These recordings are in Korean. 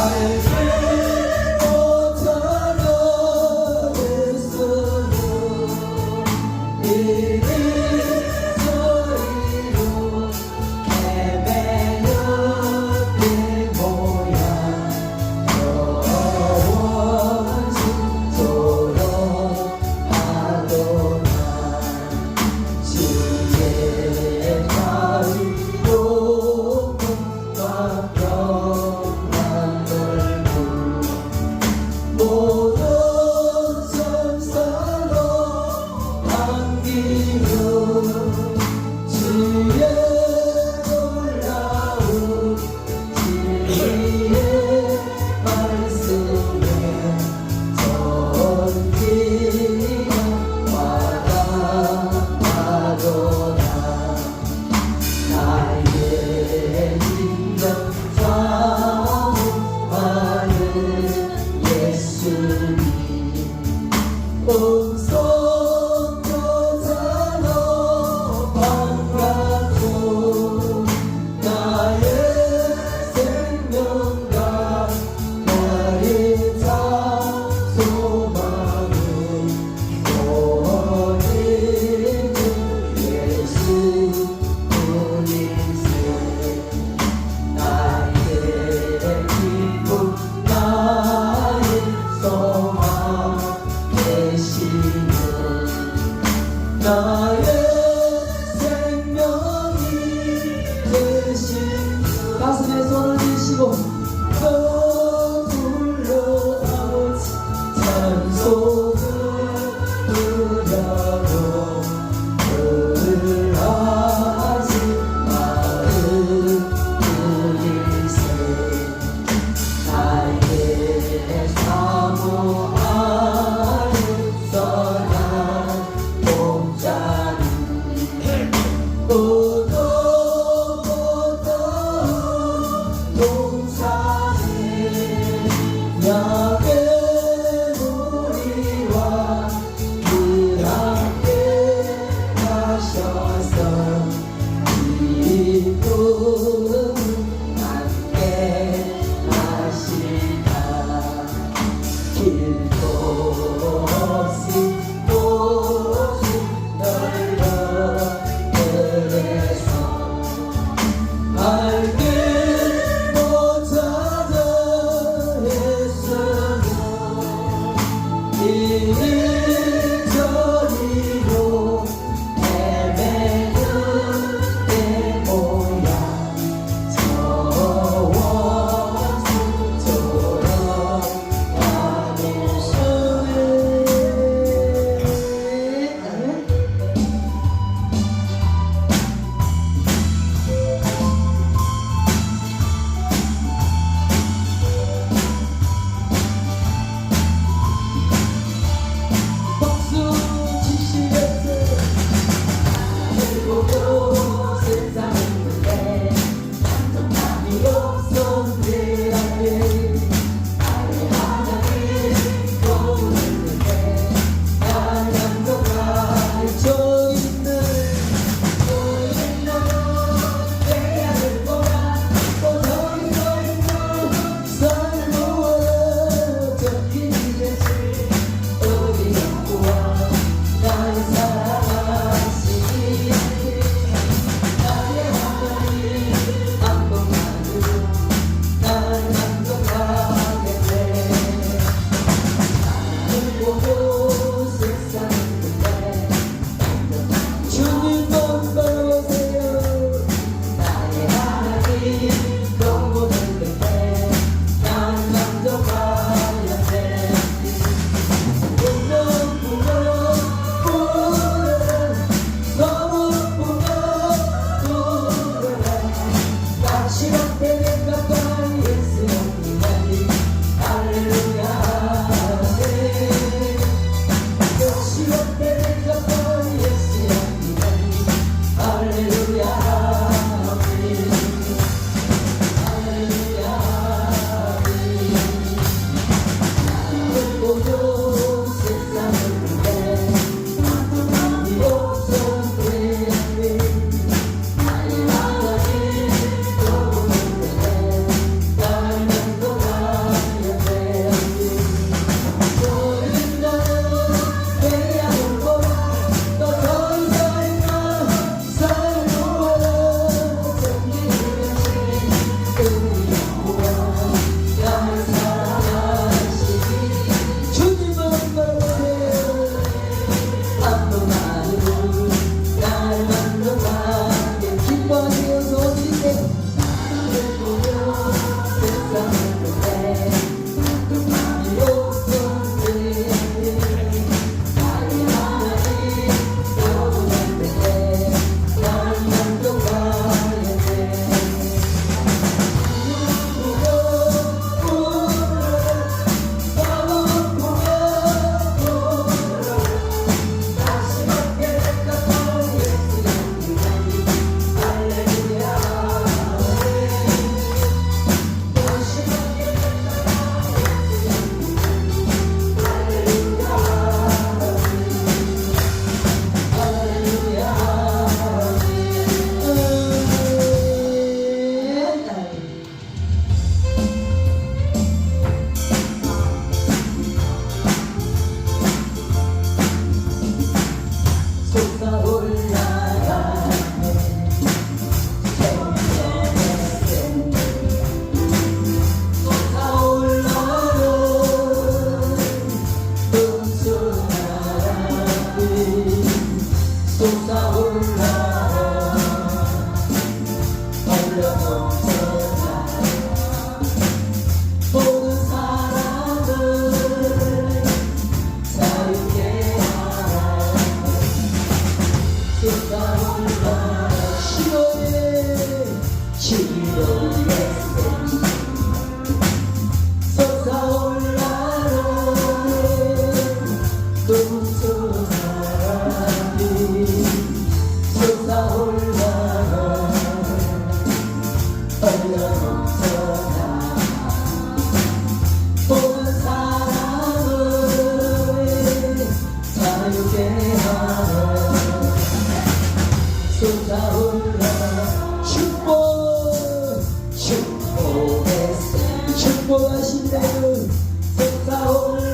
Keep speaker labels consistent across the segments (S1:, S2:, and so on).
S1: 나의 생명 축복하신다는 솟아올라는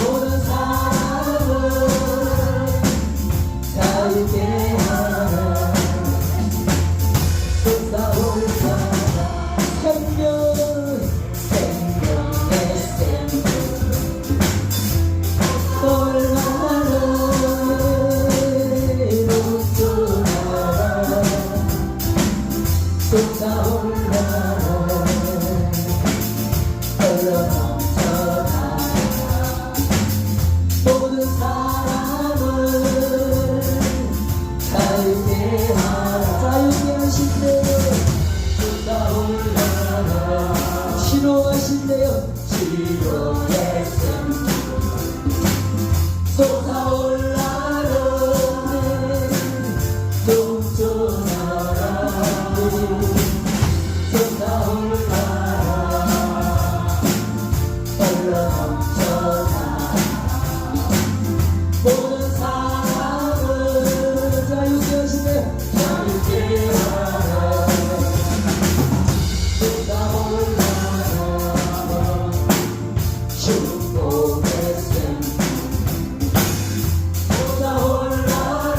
S1: 모든 사람을 자유케 하라. 모든 사람을 자유케 하라. 자유케 하신대요. 솟아올라라. 치료하신대요. 치료했음. 솟아올라라. 동전하라. 모든 사람을 자유케 하시네. 자유케 하라. 솟아올라라. 축복했음. 솟아올라라.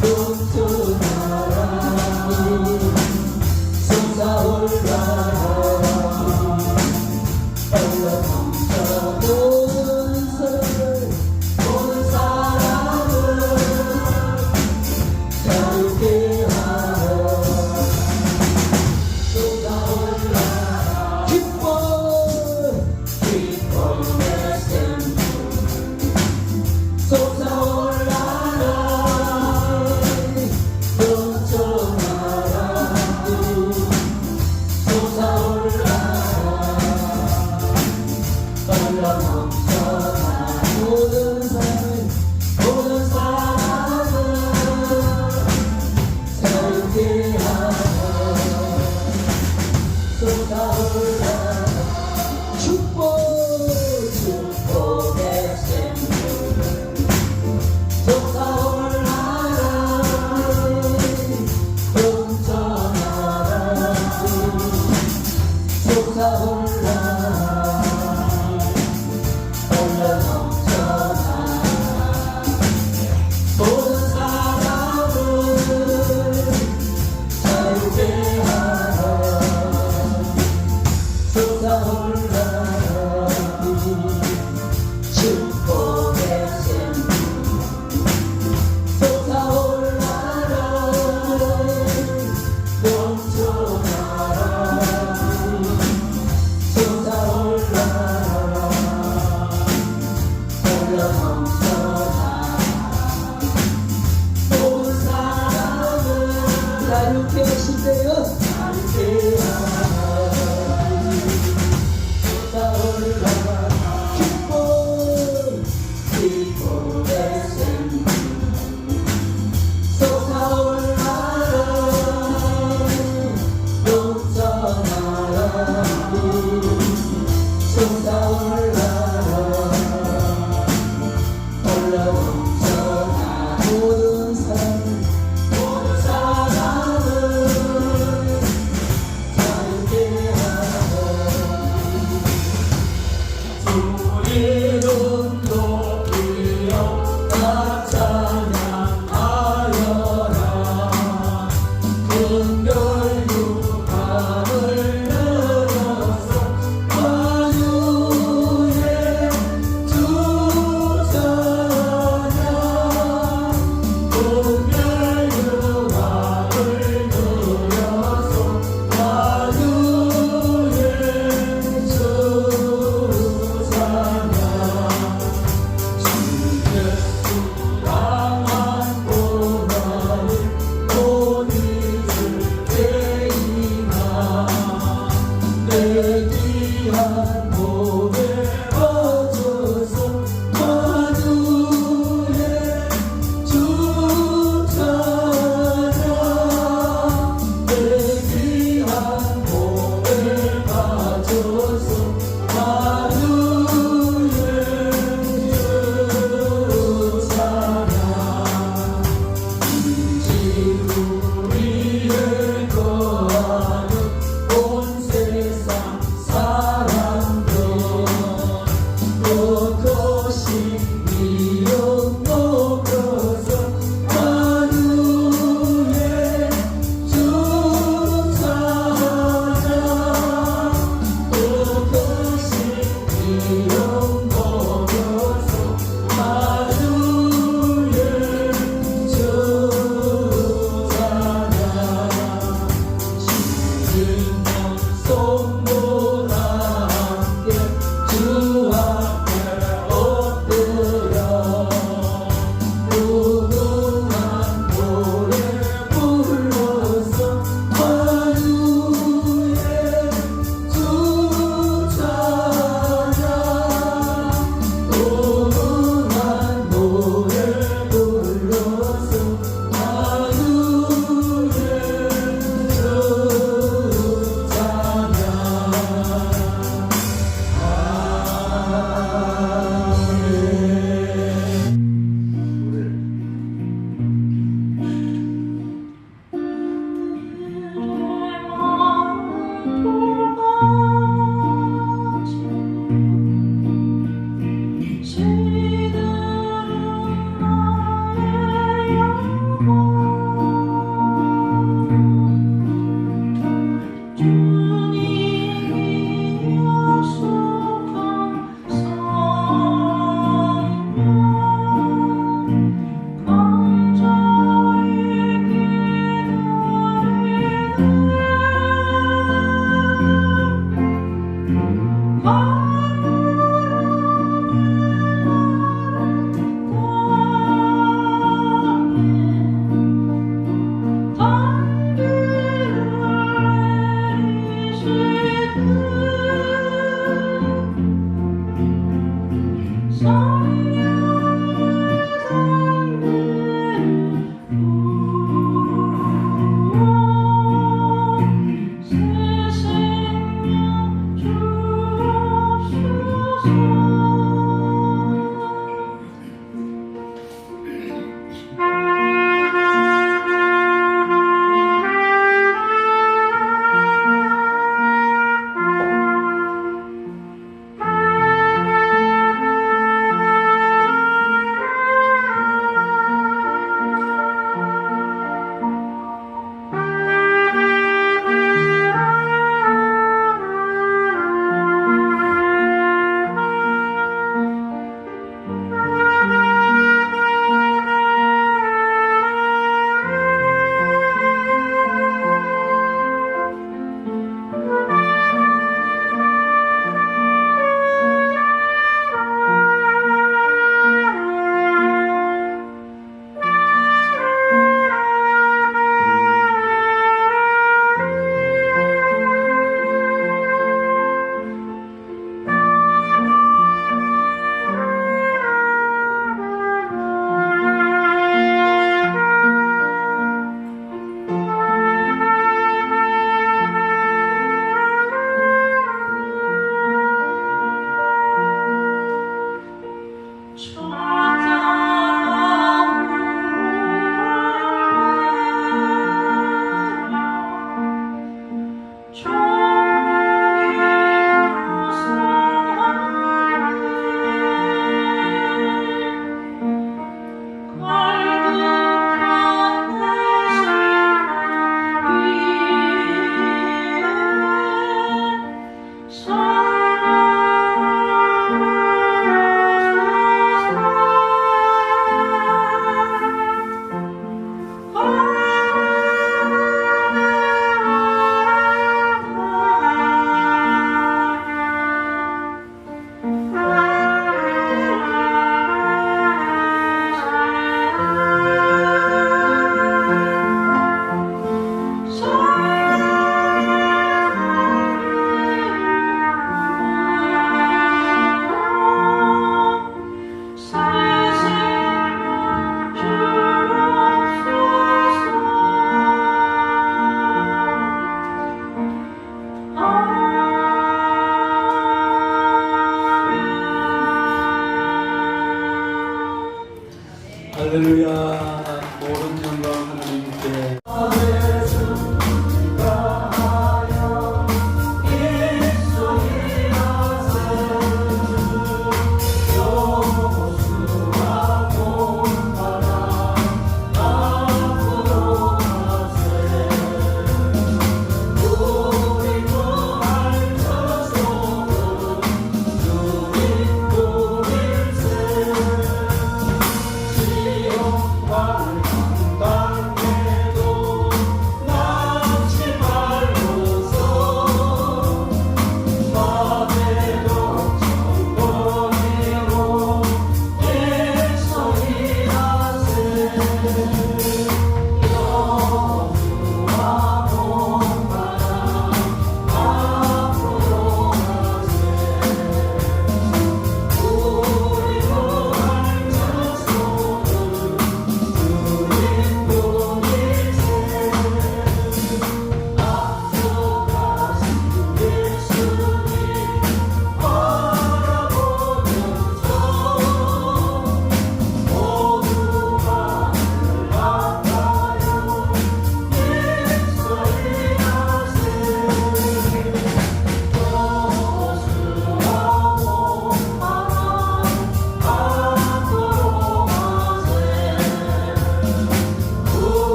S1: 동전하라. 솟아올라라. 솟아올라 흘러 넘쳐나 모든 사람을 자유케 하라 솟아올라 축복의 샘 솟아올라라 넘쳐나라 솟아올라라 흘러 넘쳐나 모든 사람을 자유케 하시되어 자유케 하라 솟아올라라 기쁨의 샘 솟아올라라 넘쳐나라 솟아올라라 흘러 넘쳐나 모든 사람을 자유케 하라 주의 높이여 다 찬양하여라 은별 유감을 늘어서 만유의 주 찬양 은별 유감을 늘어서 만유의 주 찬양 주의 수랑한 고난을 못 잊을 때이나 내 귀한 몸에 얻어서 만유의 주 찬양 내 귀한 몸에 빠져서 만유의 주 찬양 지구위에 거하는 온 세상 사람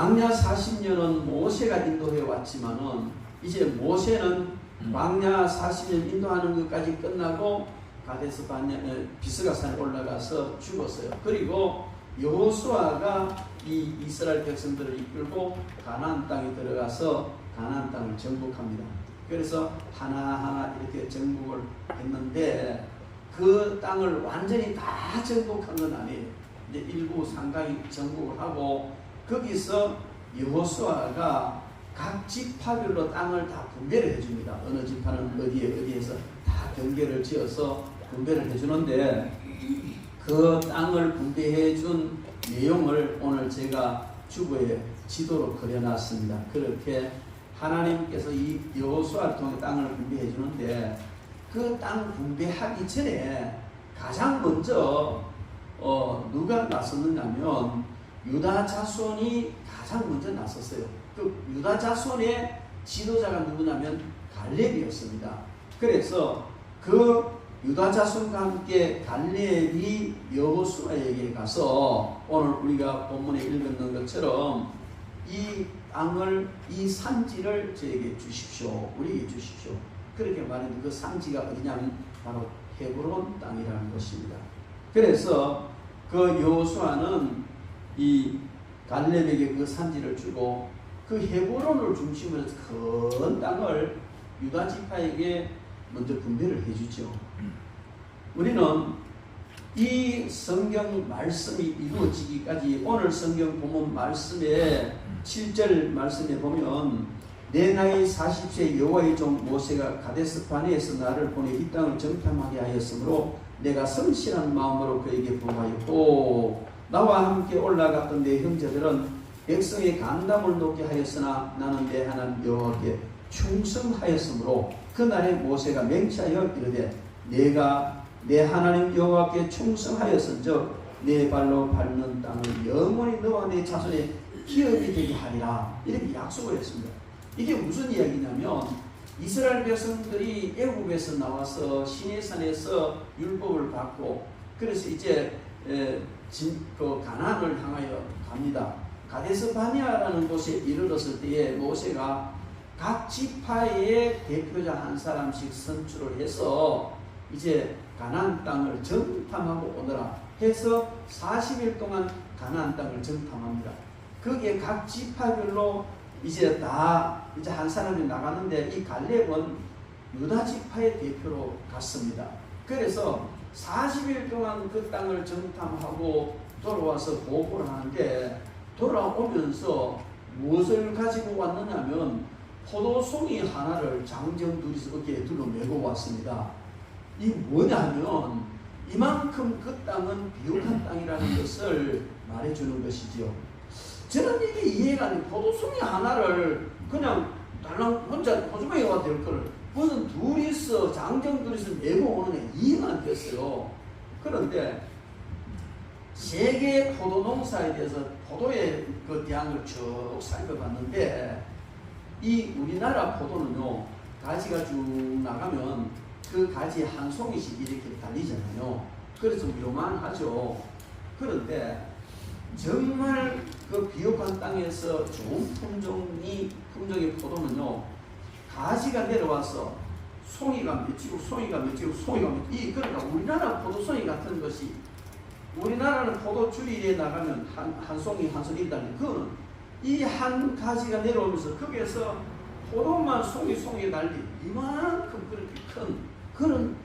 S2: 광야 40년은 모세가 인도해 왔지만은 이제 모세는 광야 40년 인도하는 것까지 끝나고 가데스 바냐 비스가산에 올라가서 죽었어요. 그리고 여호수아가 이 이스라엘 백성들을 이끌고 가나안 땅에 들어가서 가나안 땅을 정복합니다. 그래서 하나하나 이렇게 정복을 했는데 그 땅을 완전히 다 정복한 건 아니에요. 이제 일부 상당히 정복을 하고 거기서 여호수아가 각 지파별로 땅을 다 분배를 해줍니다. 어느 지파는 어디에서 다 경계를 지어서 분배를 해주는데 그 땅을 분배해 준 내용을 오늘 제가 주보에 지도로 그려놨습니다. 그렇게 하나님께서 이 여호수아를 통해 땅을 분배해 주는데 그 땅 분배하기 전에 가장 먼저 누가 나섰느냐면 유다 자손이 가장 먼저 나섰어요. 그 유다 자손의 지도자가 누구냐면 갈렙이었습니다. 그래서 그 유다 자손과 함께 갈렙이 여호수아에게 가서 오늘 우리가 본문에 읽었는 것처럼 이 땅을, 이 산지를 저에게 주십시오. 우리에게 주십시오. 그렇게 말했는데 그 산지가 어디냐면 바로 헤브론 땅이라는 것입니다. 그래서 그 여호수아는 이 갈렙에게 그 산지를 주고 그 헤브론을 중심으로 해서 큰 땅을 유다 지파에게 먼저 분배를 해주죠. 우리는 이 성경 말씀이 이루어지기까지 오늘 성경 본문 말씀에 7절 말씀에 보면 내 나이 40세 여호와의 종 모세가 가데스 바네에서 나를 보내 이 땅을 정탐하게 하였으므로 내가 성실한 마음으로 그에게 보호하였고 나와 함께 올라갔던 내 형제들은 백성의 간담을 놓게 하였으나 나는 내 하나님 여호와께 충성하였으므로 그날에 모세가 맹세하여 이르되 내가 내 하나님 여호와께 충성하였은즉 내 발로 밟는 땅을 영원히 너와 내 자손의 기업이 되게 하리라 이렇게 약속을 했습니다. 이게 무슨 이야기냐면 이스라엘 백성들이 애국에서 나와서 시내산에서 율법을 받고 그래서 이제 그 가나안을 향하여 갑니다. 가데스 바네아라는 곳에 이르렀을 때에 모세가 각 지파의 대표자 한 사람씩 선출을 해서 이제 가나안 땅을 정탐하고 오너라 해서 40일 동안 가나안 땅을 정탐합니다. 거기에 각 지파별로 이제 한 사람이 나가는데 이 갈렙은 유다 지파의 대표로 갔습니다. 그래서 40일 동안 그 땅을 정탐하고 돌아와서 보고를 하는데 돌아오면서 무엇을 가지고 왔느냐면 포도송이 하나를 장정 둘이서 어깨에 둘러 메고 왔습니다. 이 뭐냐면 이만큼 그 땅은 비옥한 땅이라는 것을 말해주는 것이지요. 저는 이게 이해가 안 돼요. 포도송이 하나를 그냥 달랑 혼자 호주머니가 될 거를 무슨 둘이서 장정 둘이서 메고 오는 게 이해가 안 됐어요. 그런데 세계 포도 농사에 대해서 포도의 그 대항을 쭉 살펴봤는데 이 우리나라 포도는요 가지가 쭉 나가면 그 가지에 한 송이씩 이렇게 달리잖아요. 그래서 요만하죠. 그런데 정말 그 비옥한 땅에서 좋은 품종의 포도는요 가지가 내려와서 송이가 맺히고 그러니까 우리나라 포도송이 같은 것이 우리나라는 포도 줄이에 나가면 한 송이 달리 그거는 이 한 가지가 내려오면서 거기에서 포도만 송이 달리 이만큼 그렇게 큰 그런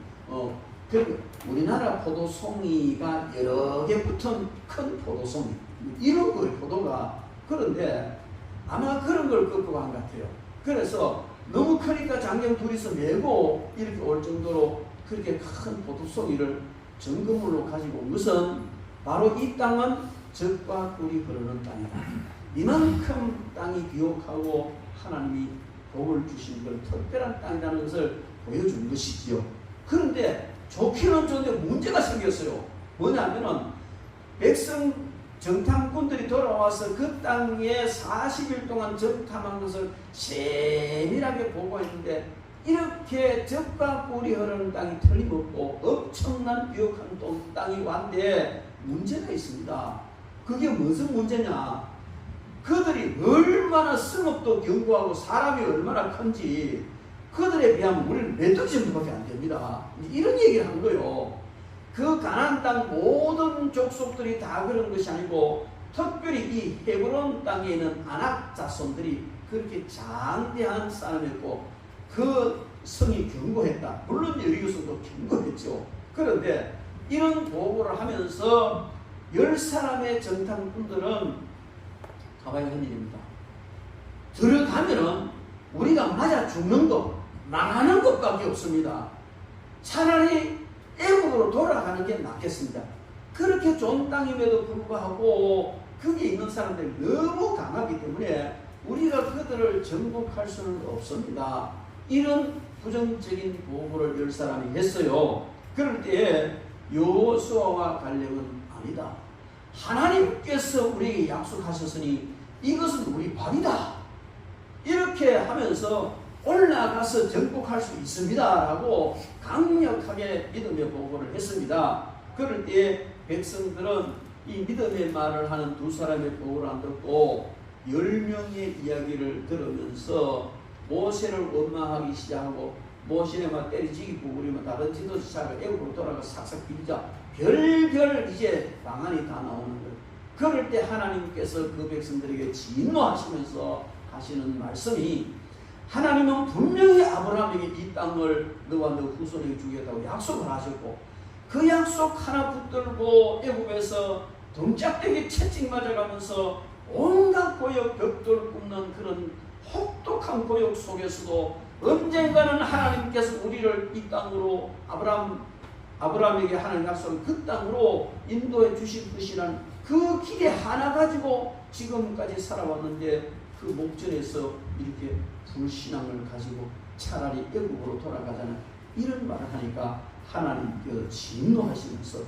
S2: 우리나라 포도송이가 여러 개 붙은 큰 포도송이 이런 거예요 포도가. 그런데 아마 그런 걸 겪고 간 것 같아요. 그래서 너무 크니까 장경 둘이서 메고 이렇게 올 정도로 그렇게 큰 포도송이를 정금으로 가지고 온 것은 바로 이 땅은 젖과 꿀이 흐르는 땅이다. 이만큼 땅이 비옥하고 하나님이 복을 주신 걸 특별한 땅이라는 것을 보여준 것이지요. 그런데 좋기는 좋은데 문제가 생겼어요. 뭐냐면은 백성 정탐꾼들이 돌아와서 그 땅에 40일 동안 정탐한 것을 세밀하게 보고했는데 이렇게 젖과 꿀이 흐르는 땅이 틀림없고 엄청난 비옥한 땅이 왔는데 문제가 있습니다. 그게 무슨 문제냐? 그들이 얼마나 승업도 견고하고 사람이 얼마나 큰지 그들에 비하면 우리는 메뚜기 정도밖에 안 됩니다. 이런 얘기를 한 거예요. 그 가나안 땅 모든 족속들이 다 그런 것이 아니고 특별히 이 헤브론 땅에 있는 아낙 자손들이 그렇게 장대한 사람이었고 그 성이 견고했다. 물론 여리고성도 견고했죠. 그런데 이런 보고를 하면서 10사람의 정탐꾼들은 가봐야 하는 일입니다. 들어가면은 우리가 맞아 죽는 것, 망하는 것밖에 없습니다. 차라리 애국으로 돌아가는 게 낫겠습니다. 그렇게 좋은 땅임에도 불구하고 거기에 있는 사람들이 너무 강하기 때문에 우리가 그들을 정복할 수는 없습니다. 이런 부정적인 보고를 10사람이 했어요. 그럴 때에 여호수아와 갈렙은 아니다. 하나님께서 우리에게 약속하셨으니 이것은 우리 밥이다. 이렇게 하면서 올라가서 정복할 수 있습니다. 라고 강력하게 믿음의 보고를 했습니다. 그럴 때에 백성들은 이 믿음의 말을 하는 두 사람의 보고를 안 듣고 10명의 이야기를 들으면서 모세를 원망하기 시작하고 모세는 막 때리지기 부부리면 다른 지도자 시작을 애국으로 돌아가 삭삭 빌자 별별 이제 방안이 다 나오는 거예요. 그럴 때 하나님께서 그 백성들에게 진노하시면서 하시는 말씀이 하나님은 분명히 아브라함에게 이 땅을 너와 너 후손에게 주겠다고 약속을 하셨고 그 약속 하나 붙들고 애국에서 동짝대기 채찍 맞아가면서 온갖 고역 벽돌 굽는 그런 혹독한 고역 속에서도 언젠가는 하나님께서 우리를 이 땅으로 아브라함에게 하는 약속을 그 땅으로 인도해 주실 것이란 그 길에 하나 가지고 지금까지 살아왔는데 그 목전에서 이렇게 불신앙을 가지고 차라리 애국으로 돌아가자는 이런 말을 하니까 하나님께서 진노하시면서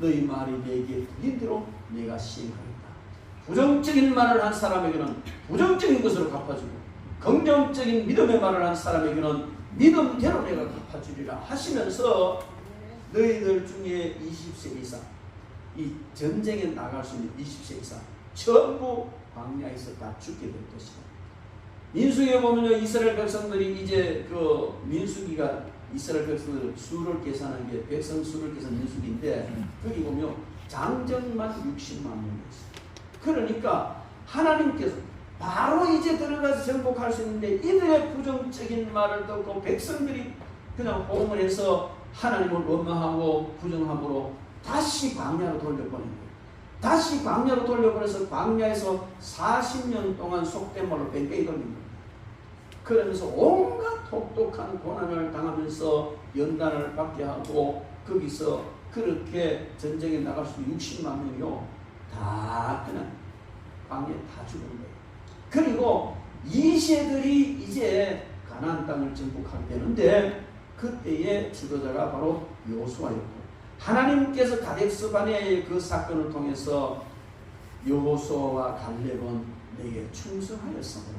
S2: 너희 말이 내게 들린 대로 내가 시행하겠다. 부정적인 말을 한 사람에게는 부정적인 것으로 갚아주고 긍정적인 믿음의 말을 한 사람에게는 믿음대로 내가 갚아주리라 하시면서 너희들 중에 20세 이상 이 전쟁에 나갈 수 있는 20세 이상 전부 광야에서 다 죽게 될 것이다. 민수기에 보면요, 이스라엘 백성들이 이제 그 민수기가 이스라엘 백성들 수를 계산한 게 백성 수를 계산 민수기인데 거기 보면 장정만 60만 명이었어요. 그러니까 하나님께서 바로 이제 들어가서 정복할 수 있는데 이들의 부정적인 말을 듣고 백성들이 그냥 호응을 해서 하나님을 원망하고 부정함으로 다시 광야로 돌려보낸 거예요. 다시 광야로 돌려보내서 광야에서 40년 동안 속된 말로 뺑뺑이 돌린 거예요. 그러면서 온갖 혹독한 고난을 당하면서 연단을 받게 하고 거기서 그렇게 전쟁에 나갈 수 있는 60만 명이요 다 그냥 광야에 다 죽은 거예요. 그리고 이 세들이 이제 가나안 땅을 정복하게 되는데 그때의 지도자가 바로 여호수아였고 하나님께서 가데스 바네아의 그 사건을 통해서 여호수아와 갈렙은 내게 충성하였으므로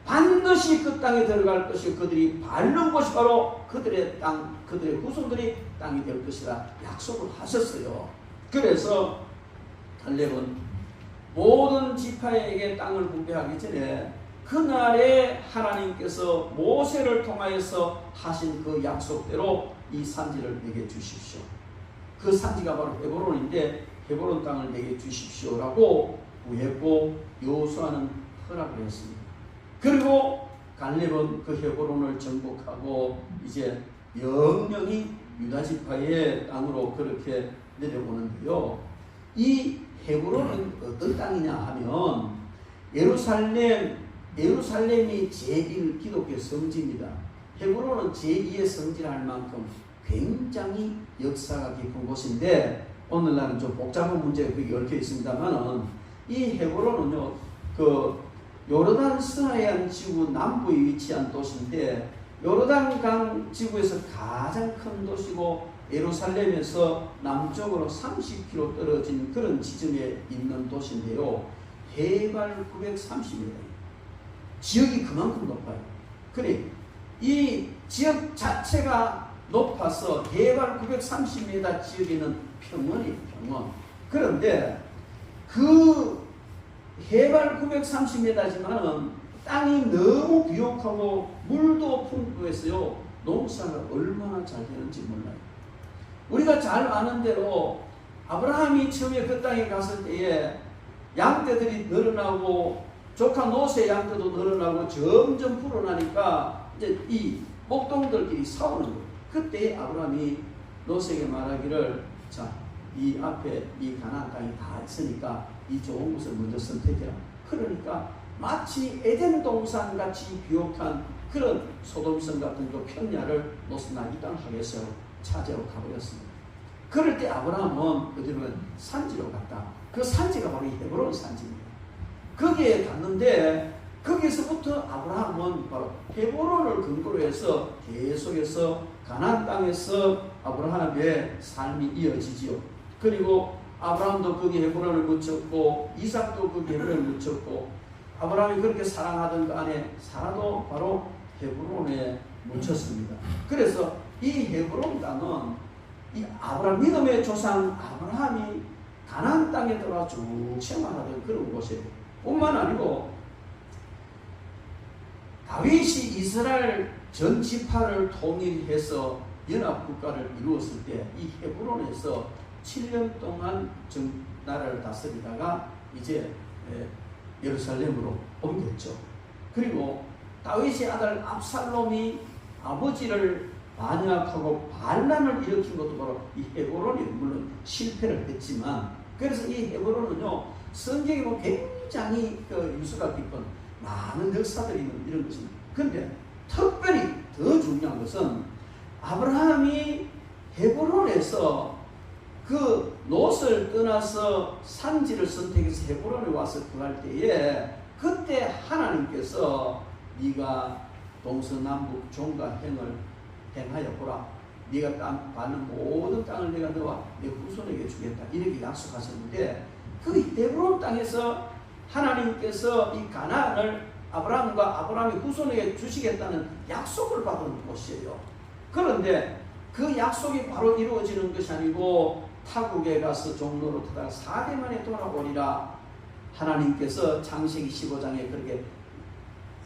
S2: 반드시 그 땅에 들어갈 것이고 그들이 밟는 곳이 바로 그들의 땅, 그들의 후손들이 땅이 될 것이라 약속을 하셨어요. 그래서 갈렙은 모든 지파에게 땅을 분배하기 전에 그날에 하나님께서 모세를 통하여서 하신 그 약속대로 이 산지를 내게 주십시오. 그 산지가 바로 헤브론인데 헤브론 땅을 내게 주십시오라고 구했고 여호수아는 허락을 했습니다. 그리고 갈렙은 그 헤브론을 정복하고 이제 영영이 유다 지파의 땅으로 그렇게 내려오는데요. 이 헤브론은 어떤 땅이냐 하면 예루살렘이 제1 기독교 성지입니다. 헤브론은 제2의 성지할 만큼 굉장히 역사가 깊은 곳인데 오늘날은 좀 복잡한 문제가 거기 얽혀 있습니다만은 이 헤브론은요 그 요르단 서해안 지구 남부에 위치한 도시인데 요르단강 지구에서 가장 큰 도시고 예루살렘에서 남쪽으로 30km 떨어진 그런 지점에 있는 도시인데요. 해발 930m. 지역이 그만큼 높아요. 그래 이 지역 자체가 높아서 해발 930m 지역에는 평원이에요. 평원. 그런데 그 해발 930m지만은 땅이 너무 비옥하고 물도 풍부해서요. 농사가 얼마나 잘 되는지 몰라요. 우리가 잘 아는 대로 아브라함이 처음에 그 땅에 갔을 때에 양떼들이 늘어나고 조카 노세 양떼도 늘어나고 점점 불어나니까 이제 이 목동들끼리 싸우는 거예요. 그때 아브라함이 노세에게 말하기를, 자, 이 앞에 이 가나안 땅이 다 있으니까 이 좋은 곳을 먼저 선택해라. 그러니까 마치 에덴 동산 같이 비옥한 그런 소돔성 같은 그 평야를 노세 이 땅 하겠어 차지하고 가버렸습니다. 그럴 때 아브라함은 어디로 산지로 갔다. 그 산지가 바로 이 헤브론 산지입니다. 거기에 갔는데 거기서부터 아브라함은 바로 헤브론을 근거로 해서 계속해서 가나안 땅에서 아브라함의 삶이 이어지지요. 그리고 아브라함도 거기 헤브론을 묻혔고 이삭도 거기 헤브론을 묻혔고 아브라함이 그렇게 사랑하던 그 안에 사라도 바로 헤브론에 묻혔습니다. 그래서 이 헤브론 땅은 이 아브라함 믿음의 조상 아브라함이 가나안 땅에 들어와 쭉 생활하던 그런 곳이에요. 뿐만 아니고 다윗이 이스라엘 전 지파를 통일해서 연합국가를 이루었을 때 이 헤브론에서 7년 동안 나라를 다스리다가 이제 예루살렘으로 옮겼죠. 그리고 다윗의 아들 압살롬이 아버지를 반역하고 반란을 일으킨 것도 바로 이 헤브론이 물론 실패를 했지만, 그래서 이 헤브론은요 성경에 보면 굉장히 유수가 깊은 많은 역사들이 있는 이런 것입니다. 그런데 특별히 더 중요한 것은 아브라함이 헤브론에서 그 롯을 떠나서 산지를 선택해서 헤브론에 와서 구할 때에 그때 하나님께서 네가 동서남북 종과 행을 행하여 보라. 네가 받는 모든 땅을 내가 너와 내 후손에게 주겠다. 이렇게 약속하셨는데 그 헤브론 땅에서 하나님께서 이 가나안을 아브라함과 아브라함의 후손에게 주시겠다는 약속을 받은 곳이에요. 그런데 그 약속이 바로 이루어지는 것이 아니고 타국에 가서 종로로 타다가 4대 만에 돌아오리라 하나님께서 창세기 15장에 그렇게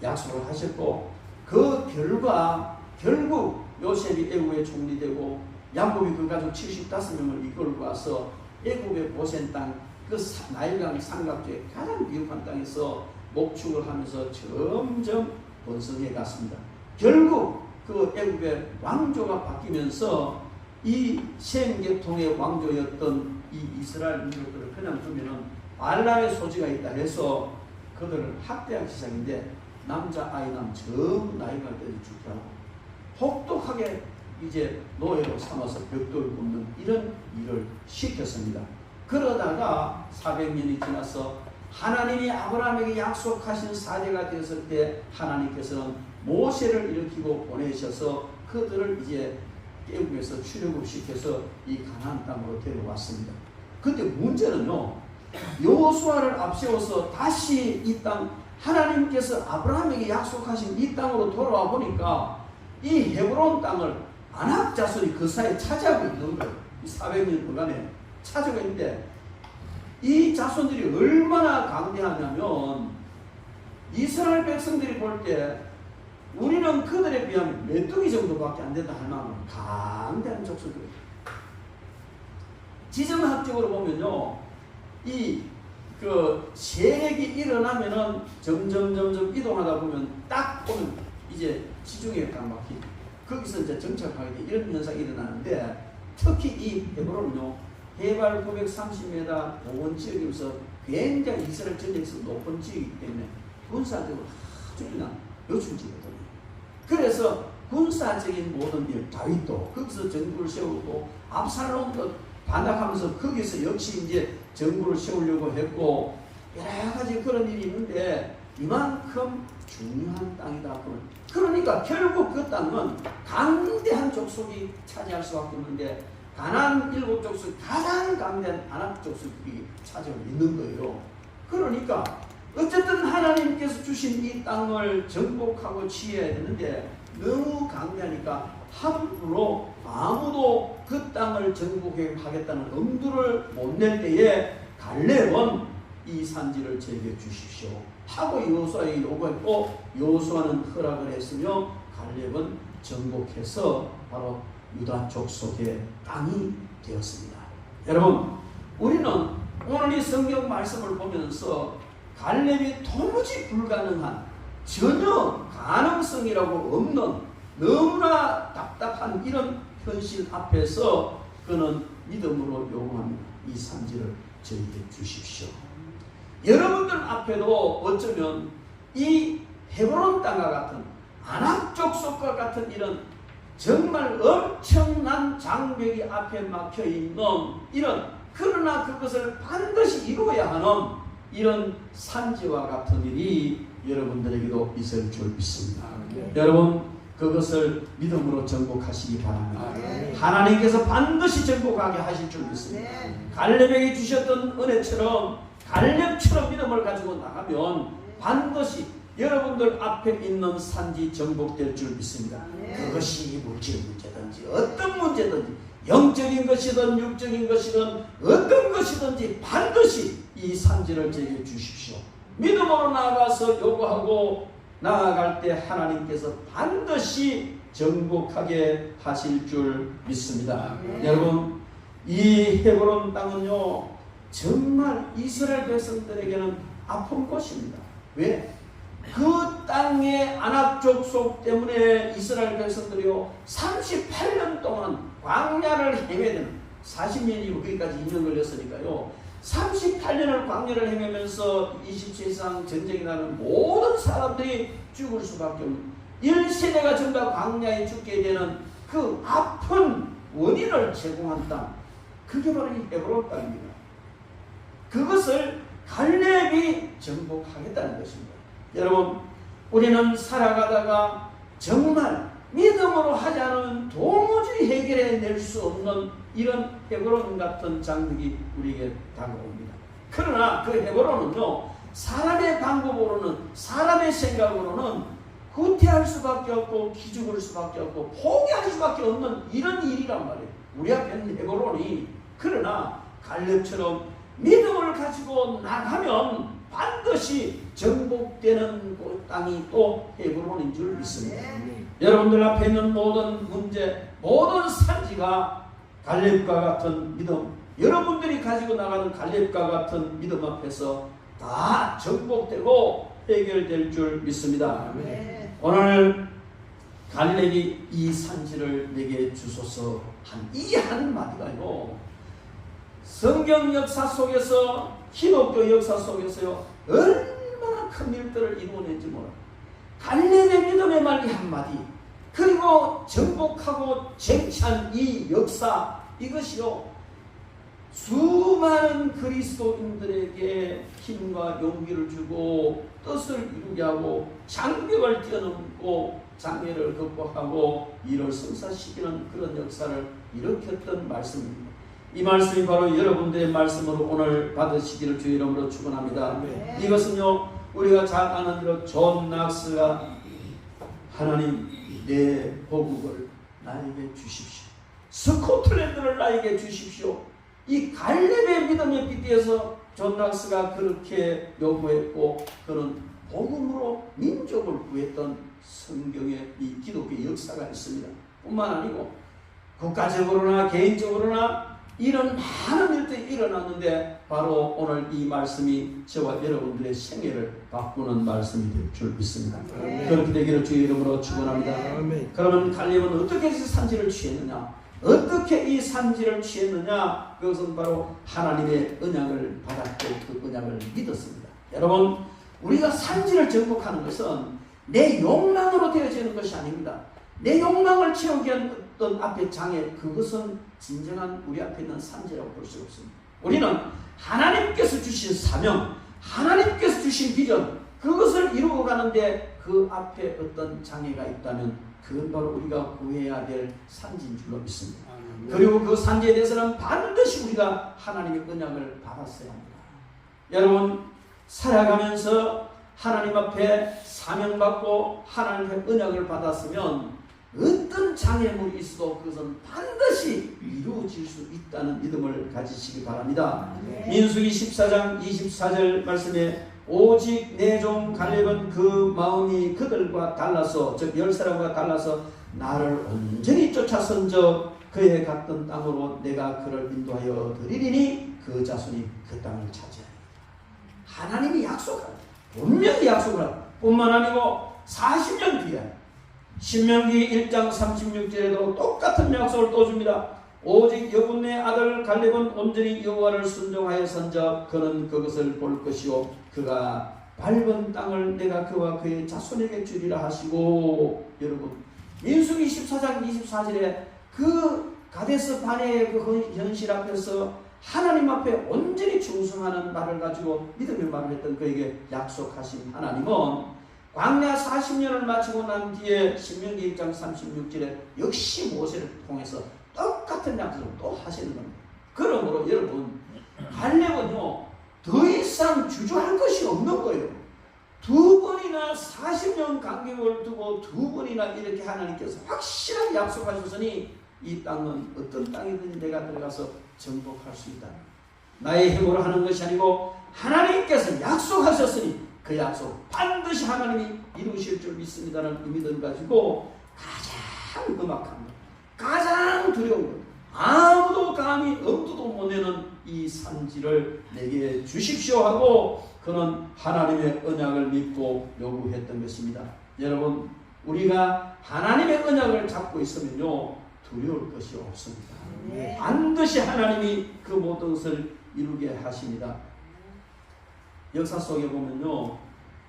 S2: 약속을 하셨고, 그 결과 결국 요셉이 애굽의 총리되고 야곱이 그 가족 75명을 이끌고 와서 애굽의 고센 땅, 그 나일강 삼각지의 가장 비옥한 땅에서 목축을 하면서 점점 번성해 갔습니다. 결국 그 애굽의 왕조가 바뀌면서 이 셈 계통의 왕조였던 이 이스라엘 민족들을 그냥 두면은 알라의 소지가 있다 해서 그들을 학대하기 시작인데 남자 아이남 전부 나이가 때도 죽게 하고 혹독하게 이제 노예로 삼아서 벽돌을 굽는 이런 일을 시켰습니다. 그러다가 400년이 지나서 하나님이 아브라함에게 약속하신 사제가 되었을 때 하나님께서는 모세를 일으키고 보내셔서 그들을 이제 애굽에서 출애굽시켜서 이 가나안 땅으로 데려왔습니다. 근데 문제는요, 여호수아를 앞세워서 다시 이 땅 하나님께서 아브라함에게 약속하신 이 땅으로 돌아와 보니까 이 헤브론 땅을 아낙 자손이 그 사이에 차지하고 있는 거예요. 400년 그간에 차지하고 있는데 이 자손들이 얼마나 강대하냐면 이스라엘 백성들이 볼 때 우리는 그들에 비하면 메뚜기 정도밖에 안 된다 할 만한 강대한 족속이에요. 지정학적으로 보면요, 이 세력이 일어나면은 점점 이동하다 보면 딱 보면 이제 지중해 강막히 거기서 이제 정착하게 돼 이런 현상이 일어나는데, 특히 이 헤브론은요 해발 930m 보온 지역이면서 굉장히 이스라엘 전역에서 높은 지역이기 때문에 군사적으로 아주 그냥 요충지거든요. 그래서 군사적인 모든 일, 다윗도 거기서 정부를 세우고 압살롬도 반박하면서 거기서 역시 이제 정부를 세우려고 했고 여러 가지 그런 일이 있는데 이만큼 중요한 땅이다. 그러니까 결국 그 땅은 강대한 족속이 차지할 수밖에 없는데 가나안 7족속 가장 강대한 아낙 족속이 차지하고 있는 거예요. 그러니까 어쨌든 하나님께서 주신 이 땅을 정복하고 취해야 되는데 너무 강대하니까 함부로 아무도 그 땅을 정복하겠다는 엄두를 못 낼 때에 갈렙은 이 산지를 제게 주십시오 하고 여호수아에게 요구했고 여호수아는 허락을 했으며 갈렙은 정복해서 바로 유다 족속의 땅이 되었습니다. 여러분, 우리는 오늘 이 성경 말씀을 보면서 갈렙이 도무지 불가능한, 전혀 가능성이라고 없는 너무나 답답한 이런 현실 앞에서 그는 믿음으로 요구합니다. 이 산지를 저에게 주십시오. 여러분들 앞에도 어쩌면 이 헤브론 땅과 같은 아낙 족속과 같은 이런 정말 엄청난 장벽이 앞에 막혀있는 이런, 그러나 그것을 반드시 이루어야 하는 이런 산지와 같은 일이 여러분들에게도 있을 줄 믿습니다. 여러분, 그것을 믿음으로 정복하시기 바랍니다. 하나님께서 반드시 정복하게 하실 줄 믿습니다. 갈렙에게 주셨던 은혜처럼 갈렙처럼 믿음을 가지고 나가면 반드시 여러분들 앞에 있는 산지 정복될 줄 믿습니다. 그것이 물질 문제든지 어떤 문제든지 영적인 것이든 육적인 것이든 어떤 것이든지 반드시 이 산지를 제게 주십시오. 믿음으로 나아가서 요구하고 나아갈 때 하나님께서 반드시 정복하게 하실 줄 믿습니다. 여러분, 이 헤브론 땅은요 정말 이스라엘 백성들에게는 아픈 곳입니다. 왜? 그 땅의 아낙 족속 때문에 이스라엘 백성들이요 38년 동안 광야를 헤매야 되는, 40년이 거기까지 2년 걸렸으니까요 38년을 광야를 헤매면서 27상 전쟁이 나는 모든 사람들이 죽을 수밖에 없는, 1세대가 전부 다 광야에 죽게 되는 그 아픈 원인을 제공한 땅, 그게 바로 이 헤브론 땅입니다. 그것을 갈렙이 정복하겠다는 것입니다. 여러분, 우리는 살아가다가 정말 믿음으로 하지 않으면 도무지 해결해낼 수 없는 이런 헤브론 같은 장벽이 우리에게 다가옵니다. 그러나 그 헤브론은요 사람의 방법으로는, 사람의 생각으로는 후퇴할 수밖에 없고 기죽을 수밖에 없고 포기할 수밖에 없는 이런 일이란 말이에요. 우리 앞에 있는 헤브론이. 그러나 갈렙처럼 믿음을 가지고 나가면 반드시 정복되는 그 땅이 또 헤브론인 줄 믿습니다. 여러분들 앞에 있는 모든 문제, 모든 산지가 갈렙과 같은 믿음, 여러분들이 가지고 나가는 갈렙과 같은 믿음 앞에서 다 정복되고 해결될 줄 믿습니다. 오늘 갈렙이 이 산지를 내게 주소서 한 이 한마디가요 성경 역사 속에서, 기독교 역사 속에서요 얼마나 큰 일들을 이루어낸지 몰라. 갈렙의 믿음의 말 이 한마디, 그리고 정복하고 쟁취한 이 역사, 이것이요 수많은 그리스도인들에게 힘과 용기를 주고 뜻을 이루게 하고 장벽을 뛰어넘고 장애를 극복하고 이를 성사시키는 그런 역사를 일으켰던 말씀입니다. 이 말씀이 바로 여러분들의 말씀으로 오늘 받으시기를 주의 이름으로 축원합니다. 이것은요 우리가 잘 아는 대로 존 낙스가 하나님 내 보국을 나에게 주십시오, 스코틀랜드를 나에게 주십시오, 이 갈렙의 믿음에 빗대어서 존 낙스가 그렇게 요구했고 그는 복음으로 민족을 구했던 성경의 이 기독교 역사가 있습니다. 뿐만 아니고 국가적으로나 개인적으로나 이런 많은 일들이 일어났는데 바로 오늘 이 말씀이 저와 여러분들의 생애를 바꾸는 말씀이 될 줄 믿습니다. 그렇게 되기를 주의 이름으로 축원합니다. 그러면 갈렙은 어떻게 산지를 취했느냐? 어떻게 이 산지를 취했느냐? 그것은 바로 하나님의 언약을 받았고 그 언약을 믿었습니다. 여러분, 우리가 산지를 정복하는 것은 내 욕망으로 되어지는 것이 아닙니다. 내 욕망을 채우기 위한 어떤 앞에 장애, 그것은 진정한 우리 앞에 있는 산지라고 볼 수 없습니다. 우리는 하나님께서 주신 사명, 하나님께서 주신 비전, 그것을 이루어 가는데 그 앞에 어떤 장애가 있다면 그건 바로 우리가 구해야 될 산지인 줄로 믿습니다. 그리고 그 산지에 대해서는 반드시 우리가 하나님의 언약을 받았어야 합니다. 여러분, 살아가면서 하나님 앞에 사명받고 하나님의 언약을 받았으면 어떤 장애물이 있어도 그것은 반드시 이루어질 수 있다는 믿음을 가지시기 바랍니다. 민수기 14장 24절 말씀에 오직 내 종 갈렙은 그 마음이 그들과 달라서 즉 10사람과 달라서 나를 온전히 쫓아선적 그의 갔던 땅으로 내가 그를 인도하여 드리리니 그 자손이 그 땅을 차지하리라. 하나님이 약속하라. 분명히 약속을 하라. 뿐만 아니고 40년 뒤에 신명기 1장 36절에도 똑같은 약속을 또 줍니다. 오직 여분의 아들 갈렙은 온전히 여호와를 순종하여선적 그는 그것을 볼 것이요 그가 밟은 땅을 내가 그와 그의 자손에게 주리라 하시고. 여러분 민수기 14장 24절에 그 가데스 바네의 그 현실 앞에서 하나님 앞에 온전히 충성하는 말을 가지고 믿음의 말을 했던 그에게 약속하신 하나님은 광야 40년을 마치고 난 뒤에 신명기 1장 36절에 역시 모세를 통해서 똑같은 약속을 또 하시는 겁니다. 그러므로 여러분 갈렙은요 더 이상 주저할 것이 없는 거예요. 두 번이나 40년 간격을 두고 두 번이나 이렇게 하나님께서 확실하게 약속하셨으니 이 땅은 어떤 땅이든지 내가 들어가서 정복할 수 있다. 나의 힘으로 하는 것이 아니고 하나님께서 약속하셨으니 그 약속 반드시 하나님이 이루실 줄 믿습니다라는 의미를 가지고 가장 음악한 것, 가장 두려운 것, 아무도 감히 엄두도 못 내는 이 산지를 내게 주십시오 하고 그는 하나님의 언약을 믿고 요구했던 것입니다. 여러분 우리가 하나님의 언약을 잡고 있으면요 두려울 것이 없습니다. 반드시 하나님이 그 모든 것을 이루게 하십니다. 역사 속에 보면요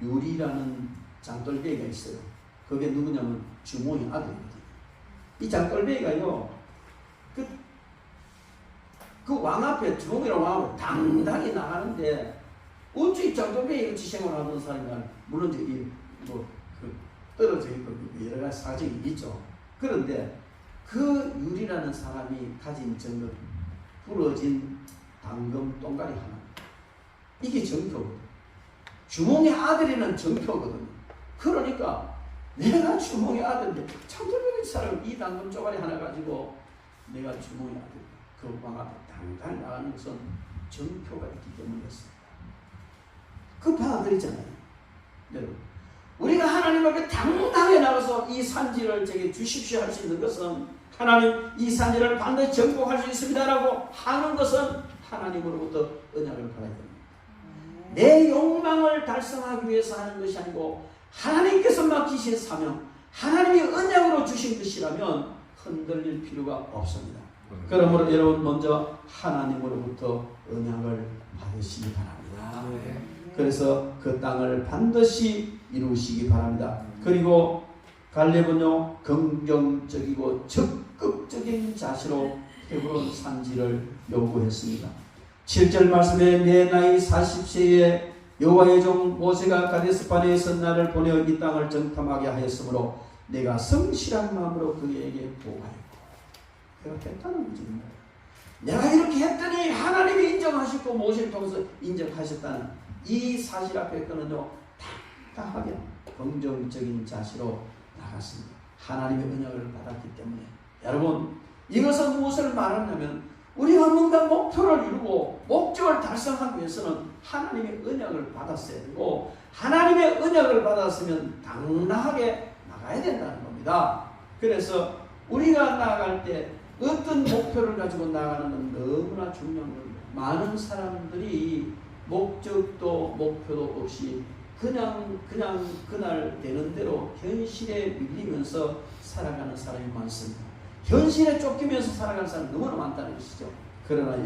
S2: 유리라는 장돌배기가 있어요. 그게 누구냐면 주몽의 아들입니다. 이 장돌배기가요 그 왕 앞에 주몽이라고 왕 앞에 당당히 나가는데 어찌 장돌배기 지생을 하던 사람이 물론 이제 떨어져 있고 여러 가지 사정이 있죠. 그런데 그 유리라는 사람이 가진 정은 부러진 당금 똥가리 하나. 이게 정표거든. 주몽의 아들이는 정표거든요. 그러니까 내가 주몽의 아들인데 장돌배기 사람 이 당금 쪼가리 하나 가지고 내가 주몽의 아들 그 왕 앞에 당당히 나가는 것은 정표가 있기 때문이었습니다. 그 아들이잖아요. 여러분 우리가 하나님 앞에 당당히 나가서 이 산지를 제게 주십시오 할 수 있는 것은 하나님 이 산지를 반드시 정복할 수 있습니다라고 하는 것은 하나님으로부터 언약을 받아야 됩니다. 내 욕망을 달성하기 위해서 하는 것이 아니고 하나님께서 맡기신 사명, 하나님이 언약으로 주신 것이라면 흔들릴 필요가 없습니다. 그러므로 여러분 먼저 하나님으로부터 언약을 받으시기 바랍니다. 그래서 그 땅을 반드시 이루시기 바랍니다. 그리고 갈렙은요 긍정적이고 적극적인 자세로 헤브론 산지를 요구했습니다. 7절 말씀에 내 나이 40세에 여호와의 종 모세가 가데스 바네에서 나를 보내어 이 땅을 정탐하게 하였으므로 내가 성실한 마음으로 그에게 보고하였고 내가 했다는 거죠. 내가 이렇게 했더니 하나님이 인정하시고 모세를 통해서 인정하셨다는 이 사실 앞에 그는요 당당하게 긍정적인 자세로 나갔습니다. 하나님의 언약을 받았기 때문에. 여러분 이것은 무엇을 말하냐면 우리가 뭔가 목표를 이루고 목적을 달성하기 위해서는 하나님의 언약을 받았어야 되고 하나님의 언약을 받았으면 당당하게 나가야 된다는 겁니다. 그래서 우리가 나아갈 때 어떤 목표를 가지고 나가는 건 너무나 중요한 겁니다. 많은 사람들이 목적도 목표도 없이 그냥 그날 되는 대로 현실에 밀리면서 살아가는 사람이 많습니다. 현실에 쫓기면서 살아가는 사람이 너무나 많다는 것이죠. 그러나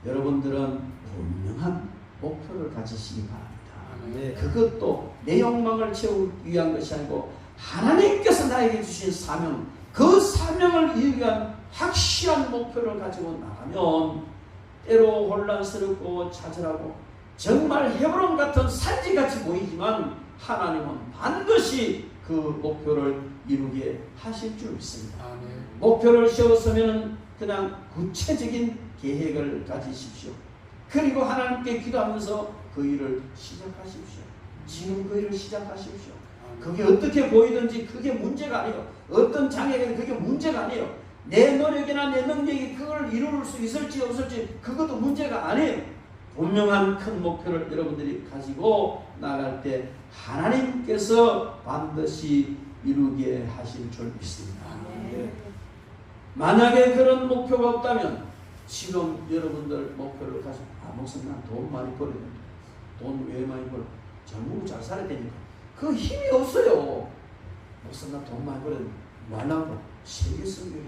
S2: 여러분들은 분명한 목표를 가지시기 바랍니다. 그것도 내 욕망을 채우기 위한 것이 아니고 하나님께서 나에게 주신 사명, 그 사명을 이루기 위한 확실한 목표를 가지고 나가면 때로 혼란스럽고 좌절하고 정말 헤브론 같은 산지같이 보이지만 하나님은 반드시 그 목표를 이루게 하실 줄 믿습니다. 목표를 세웠으면 그냥 구체적인 계획을 가지십시오. 그리고 하나님께 기도하면서 그 일을 시작하십시오. 지금 그 일을 시작하십시오. 그게 어떻게 보이든지 그게 문제가 아니에요. 어떤 장애가 그게 문제가 아니에요. 내 노력이나 내 능력이 그걸 이룰 수 있을지 없을지 그것도 문제가 아니에요. 분명한 큰 목표를 여러분들이 가지고 나갈 때 하나님께서 반드시 이루게 하실 줄 믿습니다. 네. 만약에 그런 목표가 없다면 지금 여러분들 목표를 가지고 목사님 난 돈 많이 벌어야 된다. 돈 왜 많이 벌어? 젊고 잘 살아야 되니까. 그 힘이 없어요. 목사님 난 돈 많이 벌어야 된다. 말라고 세계 성경에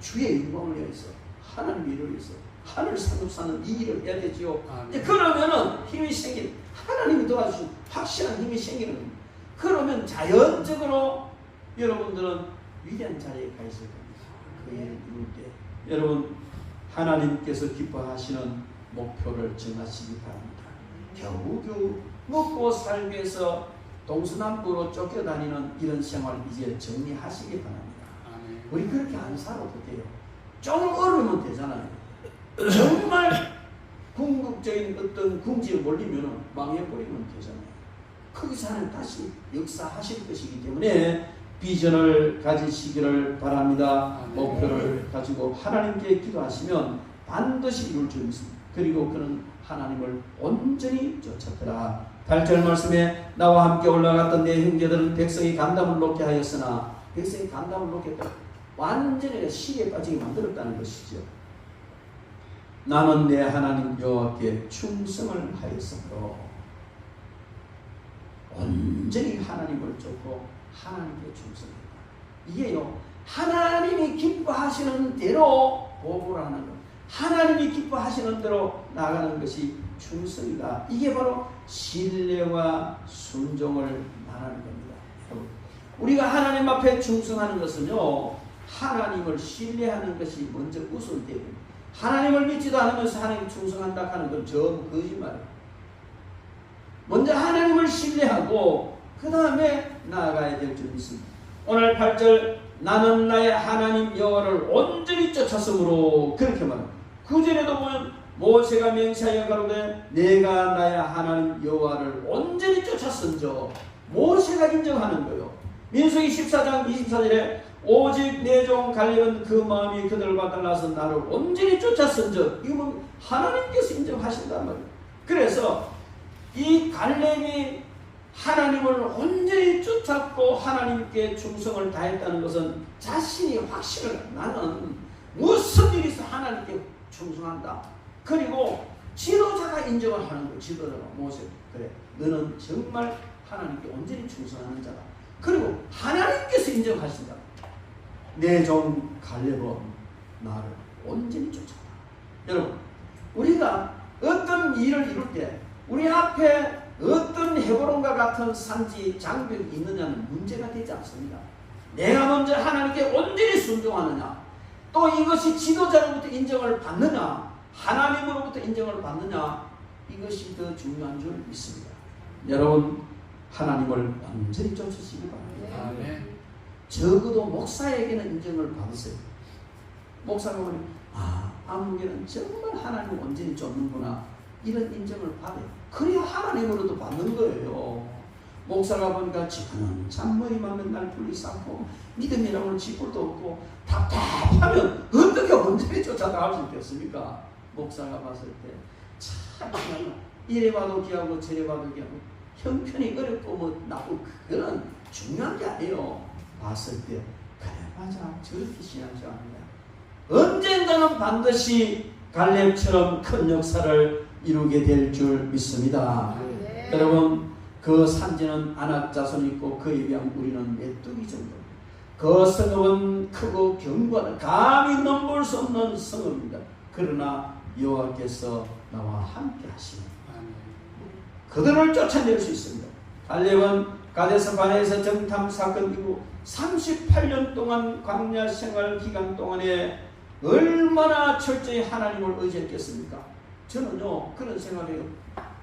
S2: 주의 영광을 위해서 하나님 일을 위해서 하늘 상급사는 이 일을 해야 되지요. 그러면은 힘이 생긴 하나님이 도와주신 확실한 힘이 생기는 겁니다. 그러면 자연적으로 여러분들은 위대한 자리에 가 있을 겁니다. 그 일을 이룰 때 여러분 하나님께서 기뻐하시는 목표를 정하시기 바랍니다. 겨우겨우 먹고 살기 위해서 동서남북으로 쫓겨다니는 이런 생활 이제 정리하시기 바랍니다. 우리 그렇게 안 살아도 돼요. 좀 어려우면 되잖아요. 정말 궁극적인 어떤 궁지에 몰리면 망해버리면 되잖아요. 거기서 하나님 다시 역사하실 것이기 때문에 비전을 가지시기를 바랍니다. 목표를 가지고 하나님께 기도하시면 반드시 이룰 줄 믿습니다. 그리고 그는 하나님을 온전히 쫓았더라. 8절 말씀에 나와 함께 올라갔던 내 형제들은 백성이 간담을 놓게 하였으나 백성이 간담을 놓겠다. 완전히 시에 빠지게 만들었다는 것이죠. 나는 내 하나님 여호와께 충성을 하였으므로 온전히 하나님을 쫓고 하나님께 충성했다. 이게요 하나님이 기뻐하시는 대로 보고를 하는 것, 하나님이 기뻐하시는 대로 나가는 것이 충성이다. 이게 바로 신뢰와 순종을 말하는 겁니다. 우리가 하나님 앞에 충성하는 것은요 하나님을 신뢰하는 것이 먼저 우선되고 하나님을 믿지도 않으면서 하나님 충성한다 하는 건 전부 거짓말이에요. 먼저 하나님을 신뢰하고 그 다음에 나아가야 될 줄 믿습니다. 오늘 8절 나는 나의 하나님 여호와를 온전히 쫓았으므로 그렇게 말합니다. 구절에도 보면 모세가 맹세하여 가로되 내가 나의 하나님 여호와를 온전히 쫓았은저 모세가 인정하는 거예요. 민수기 14장 24절에 오직 내 종 갈렙은 그 마음이 그들과 달라서 나를 온전히 쫓았은즉 이건 하나님께서 인정하신단 말이에요. 그래서 이 갈렙이 하나님을 온전히 쫓았고 하나님께 충성을 다했다는 것은 자신이 확신을 나는 무슨 일이 있어 하나님께 충성한다. 그리고 지도자가 인정을 하는 거예요. 지도자가 모세 그래 너는 정말 하나님께 온전히 충성하는 자다. 그리고 하나님께서 인정하신다. 내 종 갈렙은 나를 온전히 쫓았다. 여러분 우리가 어떤 일을 이룰 때 우리 앞에 어떤 헤브론과 같은 산지 장벽이 있느냐는 문제가 되지 않습니다. 내가 먼저 하나님께 온전히 순종하느냐 또 이것이 지도자로부터 인정을 받느냐 하나님으로부터 인정을 받느냐 이것이 더 중요한 줄 믿습니다. 여러분 하나님을 온전히 쫓으시기 바랍니다.
S3: 아멘.
S2: 적어도 목사에게는 인정을 받으세요. 목사가 보면 아무개는 정말 하나님을 온전히 쫓는구나 이런 인정을 받아요. 그래야 하나님으로도 받는 거예요. 목사가 보니까 지금은 잔머리만 맨날 불리 쌓고 믿음이라고는 지뿔도 없고 답답하면 어떻게 온전히 쫓아나갈 수 있겠습니까? 목사가 봤을 때 참 이래 봐도 귀하고 저래 봐도 귀하고 형편이 어렵고 뭐 나쁘고 그건 중요한 게 아니에요. 봤을 때 그래 맞아 저렇게 신앙생활합니다. 언젠가는 반드시 갈렙처럼 큰 역사를 이루게 될 줄 믿습니다.
S3: 네.
S2: 여러분 그 산지는 아낙 자손이 있고 그에 비하면 우리는 메뚜기 정도. 그 성읍은 크고 견고하다. 감히 넘볼 수 없는 성읍입니다. 그러나 여호와께서 나와 함께 하시는 그들을 쫓아낼 수 있습니다. 갈렙은 가데스 바네에서 정탐 사건 이후 38년 동안 광야 생활 기간 동안에 얼마나 철저히 하나님을 의지했겠습니까? 저는요 그런 생각이에요.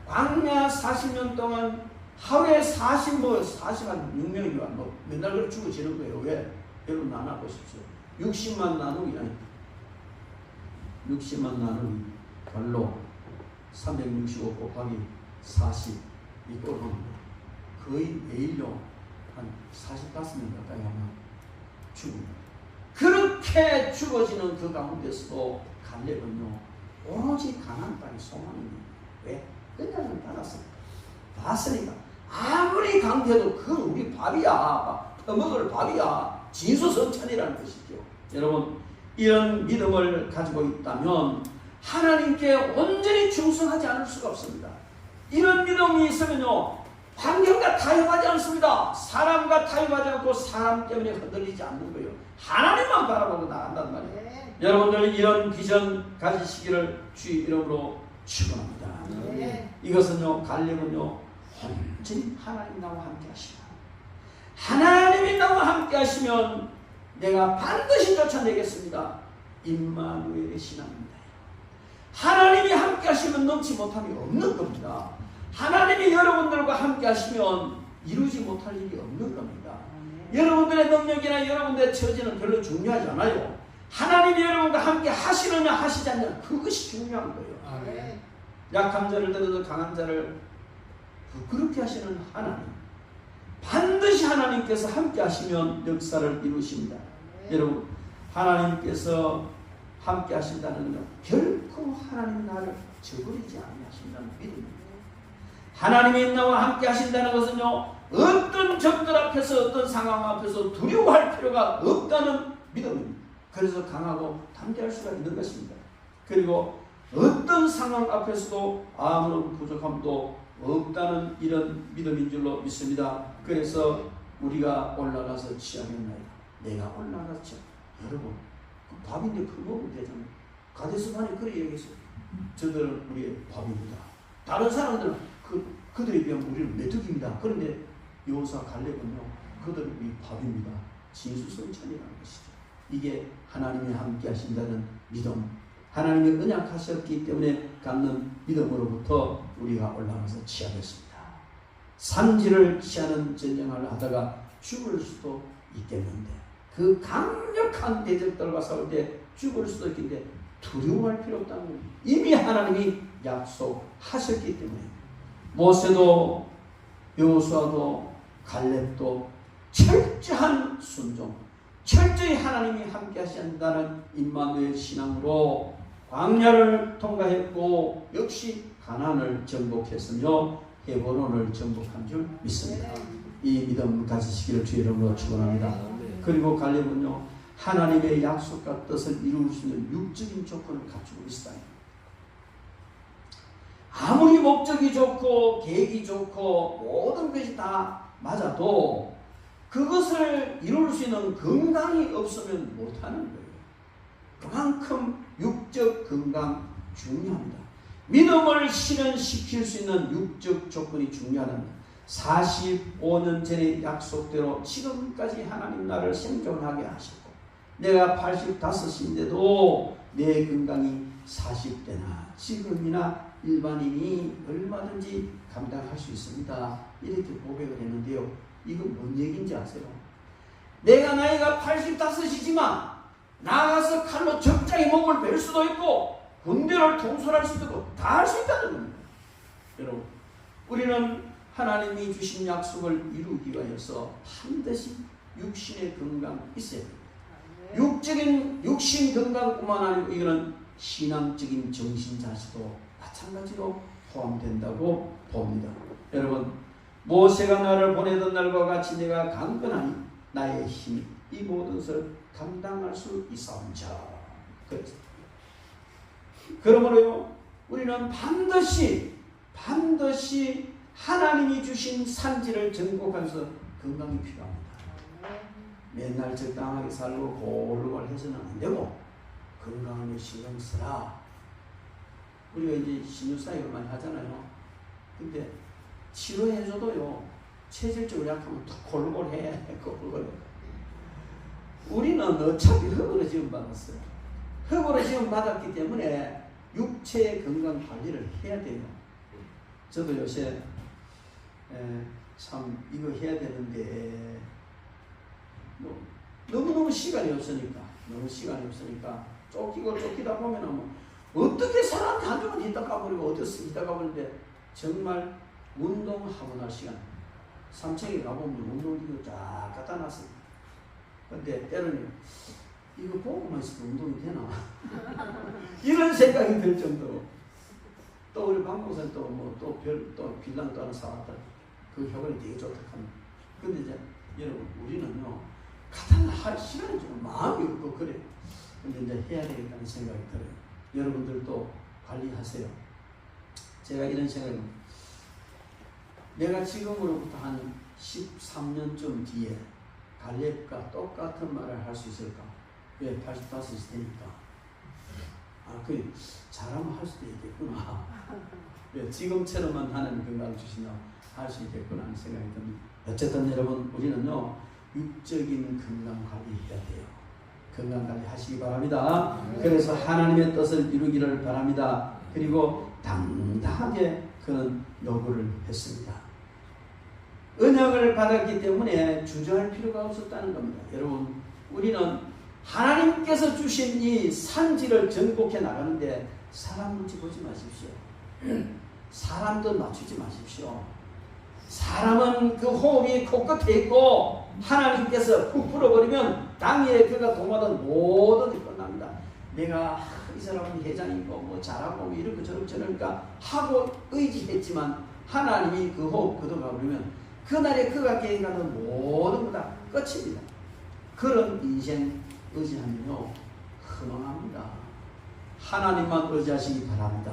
S2: 광야 40년 동안 하루에 40한 6명이면 뭐 맨날 그렇게 죽어지는 거예요. 왜? 여러분 나눠보십시오. 60만 나누기 아니 60만 나누기 별로 365 곱하기 40 이 꼴은 거의 매일요 한 45명 가까이 하면 죽습니다. 그렇게 죽어지는 그 가운데서도 갈렙은요 오로지 가나안 땅이 소망입니다. 왜? 그녀는 봤으니까 아무리 강태도 그건 우리 밥이야, 퍼먹을 밥이야, 진수성찬이라는 것이죠. 여러분 이런 믿음을 가지고 있다면 하나님께 온전히 충성하지 않을 수가 없습니다. 이런 믿음이 있으면요 환경과 타협하지 않습니다. 사람과 타협하지 않고 사람 때문에 흔들리지 않는 거예요. 하나님만 바라보고 나간단 말이에요.
S3: 네.
S2: 여러분들 이런 비전 가지시기를 주의 이름으로 축원합니다.
S3: 네.
S2: 이것은요 갈렙은요 온전히 하나님 나와 함께 하시라. 하나님이 나와 함께 하시면 내가 반드시 쫓아내겠습니다. 임마누엘의 신앙입니다. 하나님이 함께 하시면 넘지 못함이 없는 겁니다. 하나님이 여러분들과 함께 하시면 이루지 못할 일이 없는 겁니다. 여러분들의 능력이나 여러분들의 처지는 별로 중요하지 않아요. 하나님이 여러분과 함께 하시느냐 하시지 않느냐 그것이 중요한 거예요.
S3: 네.
S2: 약한 자를 들어서 강한 자를 부끄럽게 하시는 하나님, 반드시 하나님께서 함께 하시면 역사를 이루십니다. 여러분 하나님께서 함께 하신다는 건 결코 하나님 나를 저버리지 아니하신다는 믿음입니다. 하나님이 나와 함께 하신다는 것은요 어떤 적들 앞에서 어떤 상황 앞에서 두려워할 필요가 없다는 믿음입니다. 그래서 강하고 담대할 수가 있는 것입니다. 그리고 어떤 상황 앞에서도 아무런 부족함도 없다는 이런 믿음인 줄로 믿습니다. 그래서 우리가 올라가서 취하겠나이다. 내가 올라가서 취하. 여러분 그 밥인데 그 먹으면 되잖아요. 가데스반이 그래 얘기했어요. 저들은 우리의 밥입니다. 다른 사람들은 그들에 비하면 우리는 메뚜기입니다. 그런데 여호수아 갈렙은요 그들은 우리 밥입니다. 진수성찬이라는 것이죠. 이게 하나님이 함께 하신다는 믿음, 하나님이 언약하셨기 때문에 갖는 믿음으로부터 우리가 올라가서 취하겠습니다. 산지를 취하는 전쟁을 하다가 죽을 수도 있겠는데 그 강력한 대적들과 싸울 때 죽을 수도 있겠는데 두려워할 필요 없다는 겁니다. 이미 하나님이 약속하셨기 때문에 모세도 여호수아도 갈렙도 철저한 순종, 철저히 하나님이 함께 하신다는 임마누엘 신앙으로 광야를 통과했고 역시 가나안을 정복했으며 헤브론을 정복한 줄 믿습니다. 이 믿음 가지시기를 주의 이름으로 축원합니다. 그리고 갈렙은요 하나님의 약속과 뜻을 이룰 수 있는 육적인 조건을 갖추고 있다. 아무리 목적이 좋고 계획이 좋고 모든 것이 다 맞아도 그것을 이룰 수 있는 건강이 없으면 못하는 거예요. 그만큼 육적 건강 중요합니다. 믿음을 실현시킬 수 있는 육적 조건이 중요하다. 45년 전의 약속대로 지금까지 하나님 나를 생존하게 하셨고 내가 85인데도 내 건강이 40대나 지금이나 일반인이 얼마든지 감당할 수 있습니다. 이렇게 고백을 했는데요. 이건 뭔 얘기인지 아세요? 내가 나이가 85이지만 나가서 칼로 적장의 몸을 벨 수도 있고 군대를 통솔할 수도 있고 다 할 수 있다는 겁니다. 여러분 우리는 하나님이 주신 약속을 이루기 위해서 반드시 육신의 건강이 있어야 됩니다. 육적인 육신 건강뿐만 아니고 이거는 신앙적인 정신 자세도 마찬가지로 포함된다고 봅니다. 여러분 모세가 나를 보내던 날과 같이 내가 강건하니 나의 힘이 이 모든 것을 감당할 수 있사온자. 그러므로 우리는 반드시 하나님이 주신 산지를 정복하면서 건강이 필요합니다. 맨날 적당하게 살고 골골 해서는 안 되고 건강을 신경 쓰라. 우리가 이제 신유사역을 많이 하잖아요. 근데 치료해줘도요 체질적으로 약하면 더 골골해. 우리는 어차피 흙으로 지원받았어요. 흙으로 지원받았기 때문에 육체의 건강 관리를 해야 돼요. 저도 요새 참 이거 해야 되는데 너무너무 시간이 없으니까 쫓기다 보면 어떻게 사람이 한 주간 있다 가버리고 어디서 있다 가버리는데 정말 운동하고 날 시간 삼층에 가보면 운동기구 쫙 갖다 놨어. 근데 때로는 이거 보고만 있어도 운동이 되나? 이런 생각이 들 정도로. 또 우리 박목사는 또 빌랑 또 하나 사왔다. 그 효과는 되게 좋다 합니다. 근데 이제 여러분 우리는요 갖다 할 시간이 좀 마음이 없고 그래. 근데 이제 해야 되겠다는 생각이 들어요. 여러분들도 관리하세요. 제가 이런 생각을 내가 지금으로부터 한 13년쯤 뒤에 갈렙과 똑같은 말을 할 수 있을까? 왜? 85이 되니까. 그 잘하면 할 수도 있겠구나. 왜? 지금처럼만 하는 건강을 주신다 할 수 있겠구나 하는 생각이 듭니다. 어쨌든 여러분 우리는요 육적인 건강 관리해야 돼요. 건강 관리 하시기 바랍니다. 그래서 하나님의 뜻을 이루기를 바랍니다. 그리고 당당하게 그는 요구를 했습니다. 언약을 받았기 때문에 주저할 필요가 없었다는 겁니다. 여러분 우리는 하나님께서 주신 이 산지를 정복해 나가는데 사람 눈치 보지 마십시오. 사람도 맞추지 마십시오. 사람은 그 호흡이 코끝에 있고 하나님께서 푹 불어버리면 땅에 그가 동하던 모든 게 끝납니다. 내가 이 사람은 회장이고 뭐 잘하고 이렇게 저렇게 하고 의지했지만 하나님이 그 호흡 걷어가버리면 그날에 그가 계획하는 모든 거 다 끝입니다. 그런 인생 의지하면요 허망합니다. 하나님만 의지하시기 바랍니다.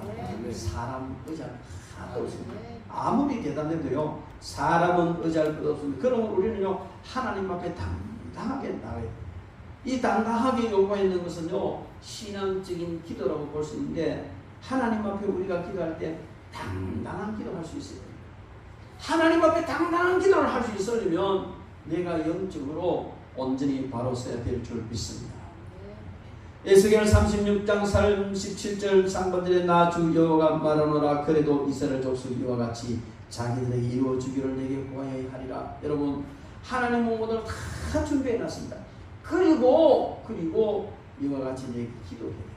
S2: 사람 의지할 하나도 없습니다. 아무리 대단해도요 사람은 의지할 것 없습니다. 그러면 우리는요 하나님 앞에 당당하게 나가야 돼요. 이 당당하게 요구하는 것은요 신앙적인 기도라고 볼 수 있는데 하나님 앞에 우리가 기도할 때 당당한 기도할 수 있어요. 하나님 앞에 당당한 기도를 할 수 있으려면 내가 영적으로 온전히 바로 서야 될 줄 믿습니다. 에스겔 36장 37절 상반절에 나 주 여호와가 말하노라 그래도 이스라엘 족속 이와 같이 자기들에게 이루어주기를 내게 구하여야 하리라. 여러분 하나님은 모든 다 준비해놨습니다. 그리고 이와 같이 내게 기도해야 된다.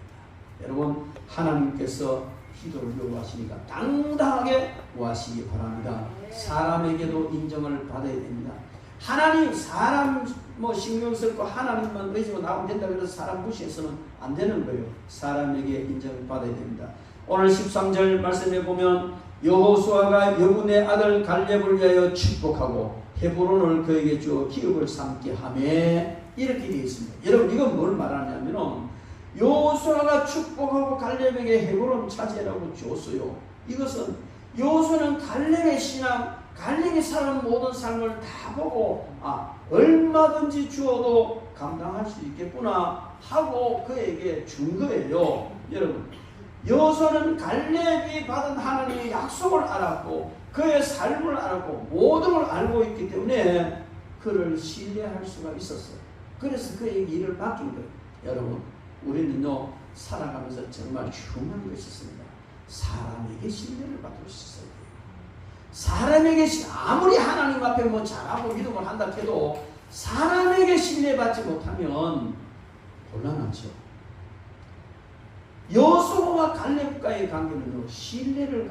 S2: 여러분 하나님께서 기도를 요구하시니까 당당하게 구하시기 바랍니다. 사람에게도 인정을 받아야 됩니다. 하나님 사람 신경 쓸 거 하나님만 의지고 나오면 된다 그래서 사람 무시해서는 안 되는 거예요. 사람에게 인정을 받아야 됩니다. 오늘 13절 말씀에 보면 여호수아가 여분의 아들 갈렙을 위하여 축복하고 헤브론을 그에게 주어 기업을 삼게 하며 이렇게 되어 있습니다. 여러분 이건 뭘 말하냐면은 여호수아가 축복하고 갈렙에게 헤브론 차지하라고 줬어요. 이것은 여호수아는 갈렙의 신앙 갈렙이 사는 모든 삶을 다 보고 얼마든지 주어도 감당할 수 있겠구나 하고 그에게 준 거예요. 여러분 여호수아는 갈렙이 받은 하나님의 약속을 알았고 그의 삶을 알았고 모든 걸 알고 있기 때문에 그를 신뢰할 수가 있었어요. 그래서 그에게 일을 맡긴 거예요. 여러분 우리는요 살아가면서 정말 흉한 것이 있습니다. 사람에게 신뢰를 받을 수 있어요. 사람에게 아무리 하나님 앞에 잘하고 믿음을 한다 해도 사람에게 신뢰받지 못하면 곤란하죠. 여호수아와 갈렙과의 관계는요 신뢰를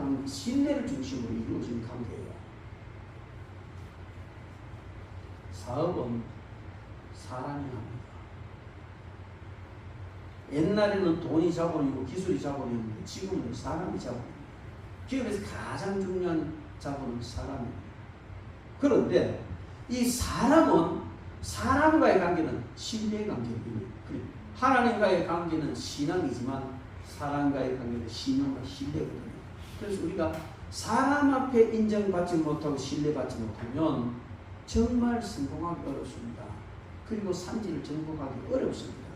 S2: 중심으로 이루어진 관계예요. 사업은 사람이 합니다. 옛날에는 돈이 자본이고 기술이 자본이었는데 지금은 사람이 자본입니다. 기업에서 가장 중요한 자본은 사람입니다. 그런데 이 사람은 사람과의 관계는 신뢰의 관계입니다. 하나님과의 관계는 신앙이지만 사람과의 관계는 신앙과 신뢰거든요. 그래서 우리가 사람 앞에 인정받지 못하고 신뢰받지 못하면 정말 성공하기 어렵습니다. 그리고 산지를 정복하기 어렵습니다.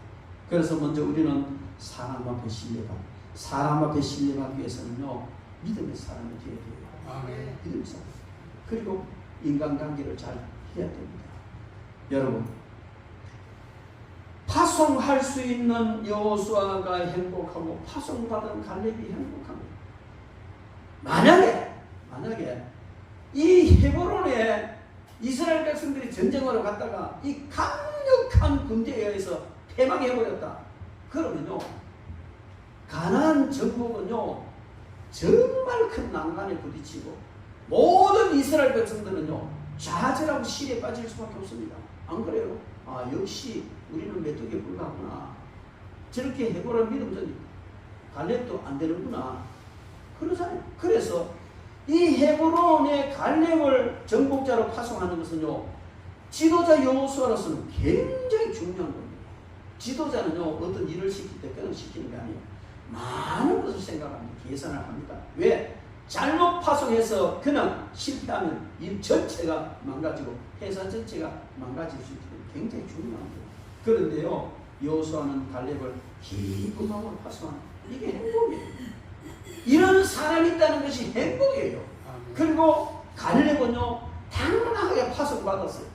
S2: 그래서 먼저 우리는 사람 앞에 신뢰받기 위해서는요 믿음의 사람이 되어야 돼요. 믿음의 사람. 그리고 인간관계를 잘 해야 됩니다. 여러분 파송할 수 있는 여호수아가 행복하고 파송받은 갈렙이 행복합니다. 만약에 이 헤브론에 이스라엘 백성들이 전쟁하러 갔다가 이 강력한 군대에 의해서 패망해버렸다. 그러면요 가나안 정복은요 정말 큰 난관에 부딪히고 모든 이스라엘 백성들은요 좌절하고 실에 빠질 수밖에 없습니다. 안 그래요? 아, 역시 우리는 메뚜기에 불과하구나. 저렇게 해보라 믿음전이 갈렙도 안 되는구나. 그러잖아요. 그래서 이 헤브론의 갈렙을 정복자로 파송하는 것은요, 지도자 여호수아로서는 굉장히 중요한 겁니다. 지도자는요, 어떤 일을 시킬 때 그냥 시키는 게 아니에요. 많은 것을 생각합니다. 계산을 합니다. 왜? 잘못 파송해서 그냥 실패하면 일 전체가 망가지고 회사 전체가 망가질 수 있기 때문에 굉장히 중요한 거예요. 그런데요, 여호수아는 갈렙을 깊은 마음으로 파송하는, 이게 행복이에요. 이런 사람이 있다는 것이 행복이에요. 그리고 갈렙은요, 당당하게 파송받았어요.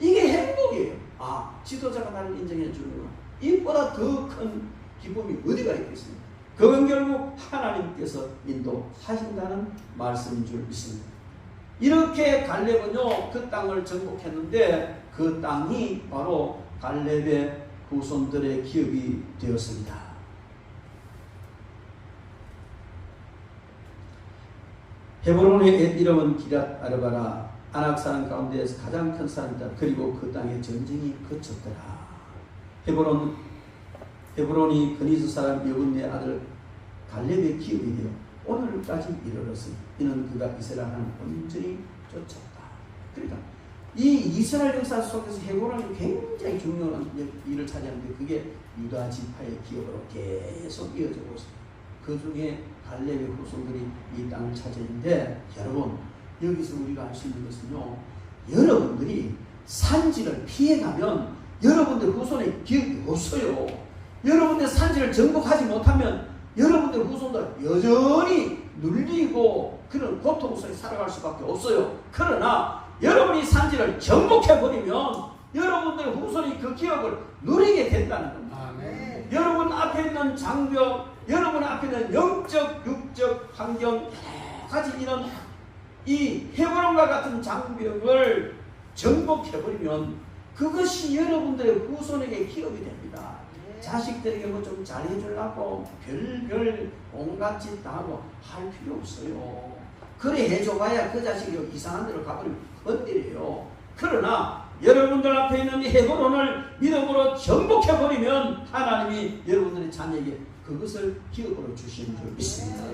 S2: 이게 행복이에요. 아, 지도자가 나를 인정해 주는구나. 이보다 더 큰 기쁨이 어디가 있겠습니까? 그건 결국 하나님께서 인도하신다는 말씀인 줄 믿습니다. 이렇게 갈렙은요, 그 땅을 정복했는데 그 땅이 바로 갈렙의 후손들의 기업이 되었습니다. 헤브론의 옛 이름은 기럇 아르바라, 아낙 사람 가운데에서 가장 큰 사람이다. 그리고 그 땅에 전쟁이 그쳤더라. 헤브론이 그니즈 사람 여분의 아들 갈렙의 기업이 되어 오늘까지 이르렀으니 이는 그가 이스라엘 하나님을 온전히 쫓았다. 그러니까 이 이스라엘 역사 속에서 헤브론이 굉장히 중요한 일을 차지하는데 그게 유다 지파의 기업으로 계속 이어지고 있습니다. 그 중에 갈렙의 후손들이 이 땅을 차지했는데, 여러분 여기서 우리가 알 수 있는 것은요, 여러분들이 산지를 피해가면 여러분들 후손의 기업이 없어요. 여러분들 산지를 정복하지 못하면 여러분들 후손들 여전히 눌리고 그런 고통 속에 살아갈 수밖에 없어요. 그러나 여러분이 산지를 정복해버리면 여러분들 후손이 그 기업을 누리게 된다는 겁니다.
S1: 아멘.
S2: 여러분 앞에 있는 장벽, 여러분 앞에 있는 영적, 육적 환경, 여러 가지 이런 이 헤브론과 같은 장벽을 정복해버리면 그것이 여러분들의 후손에게 기업이 됩니다. 자식들에게 뭐 좀 잘해주려고 별별 온갖 짓 다 하고 할 필요 없어요. 그래 해줘봐야 그 자식이 이상한 데로 가버리면 건드려요. 그러나 여러분들 앞에 있는 이 헤브론을 믿음으로 정복해버리면 하나님이 여러분들의 자녀에게 그것을 기업으로 주시는 줄 믿습니다.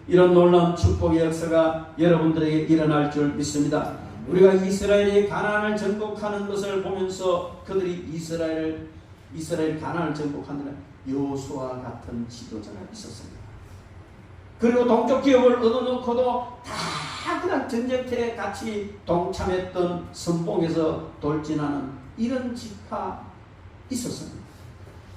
S2: 이런 놀라운 축복의 역사가 여러분들에게 일어날 줄 믿습니다. 우리가 이스라엘이 가나안을 정복하는 것을 보면서 그들이 이스라엘 가나안을 정복하는 여호수아 같은 지도자가 있었습니다. 그리고 동쪽 기업을 얻어놓고도 다 그냥 전쟁터에 같이 동참했던 선봉에서 돌진하는 이런 지파 있었습니다.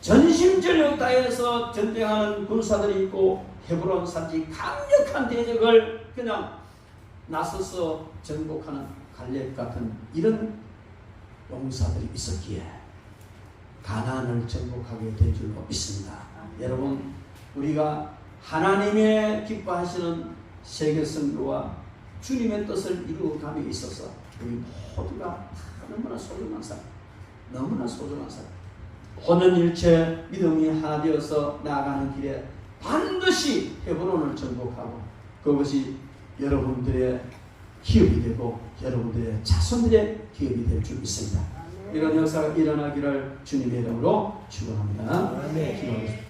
S2: 전심전력 다해서 전쟁하는 군사들이 있고 헤브론 산지 강력한 대적을 그냥 나서서 정복하는 갈렙 같은 이런 용사들이 있었기에 가나안을 정복하게 된 줄로 믿습니다. 여러분, 우리가 하나님의 기뻐하시는 세계선교와 주님의 뜻을 이루어감에 있어서 우리 모두가 너무나 소중한 사람, 너무나 소중한 사람, 혼연일체 믿음이 하나 되어서 나아가는 길에 반드시 헤브론을 정복하고 그것이 여러분들의 기업이 되고 여러분들의 자손들의 기업이 될 줄 믿습니다. 이런 역사가 일어나기를 주님의 이름으로 축원합니다. 기도하겠습니다.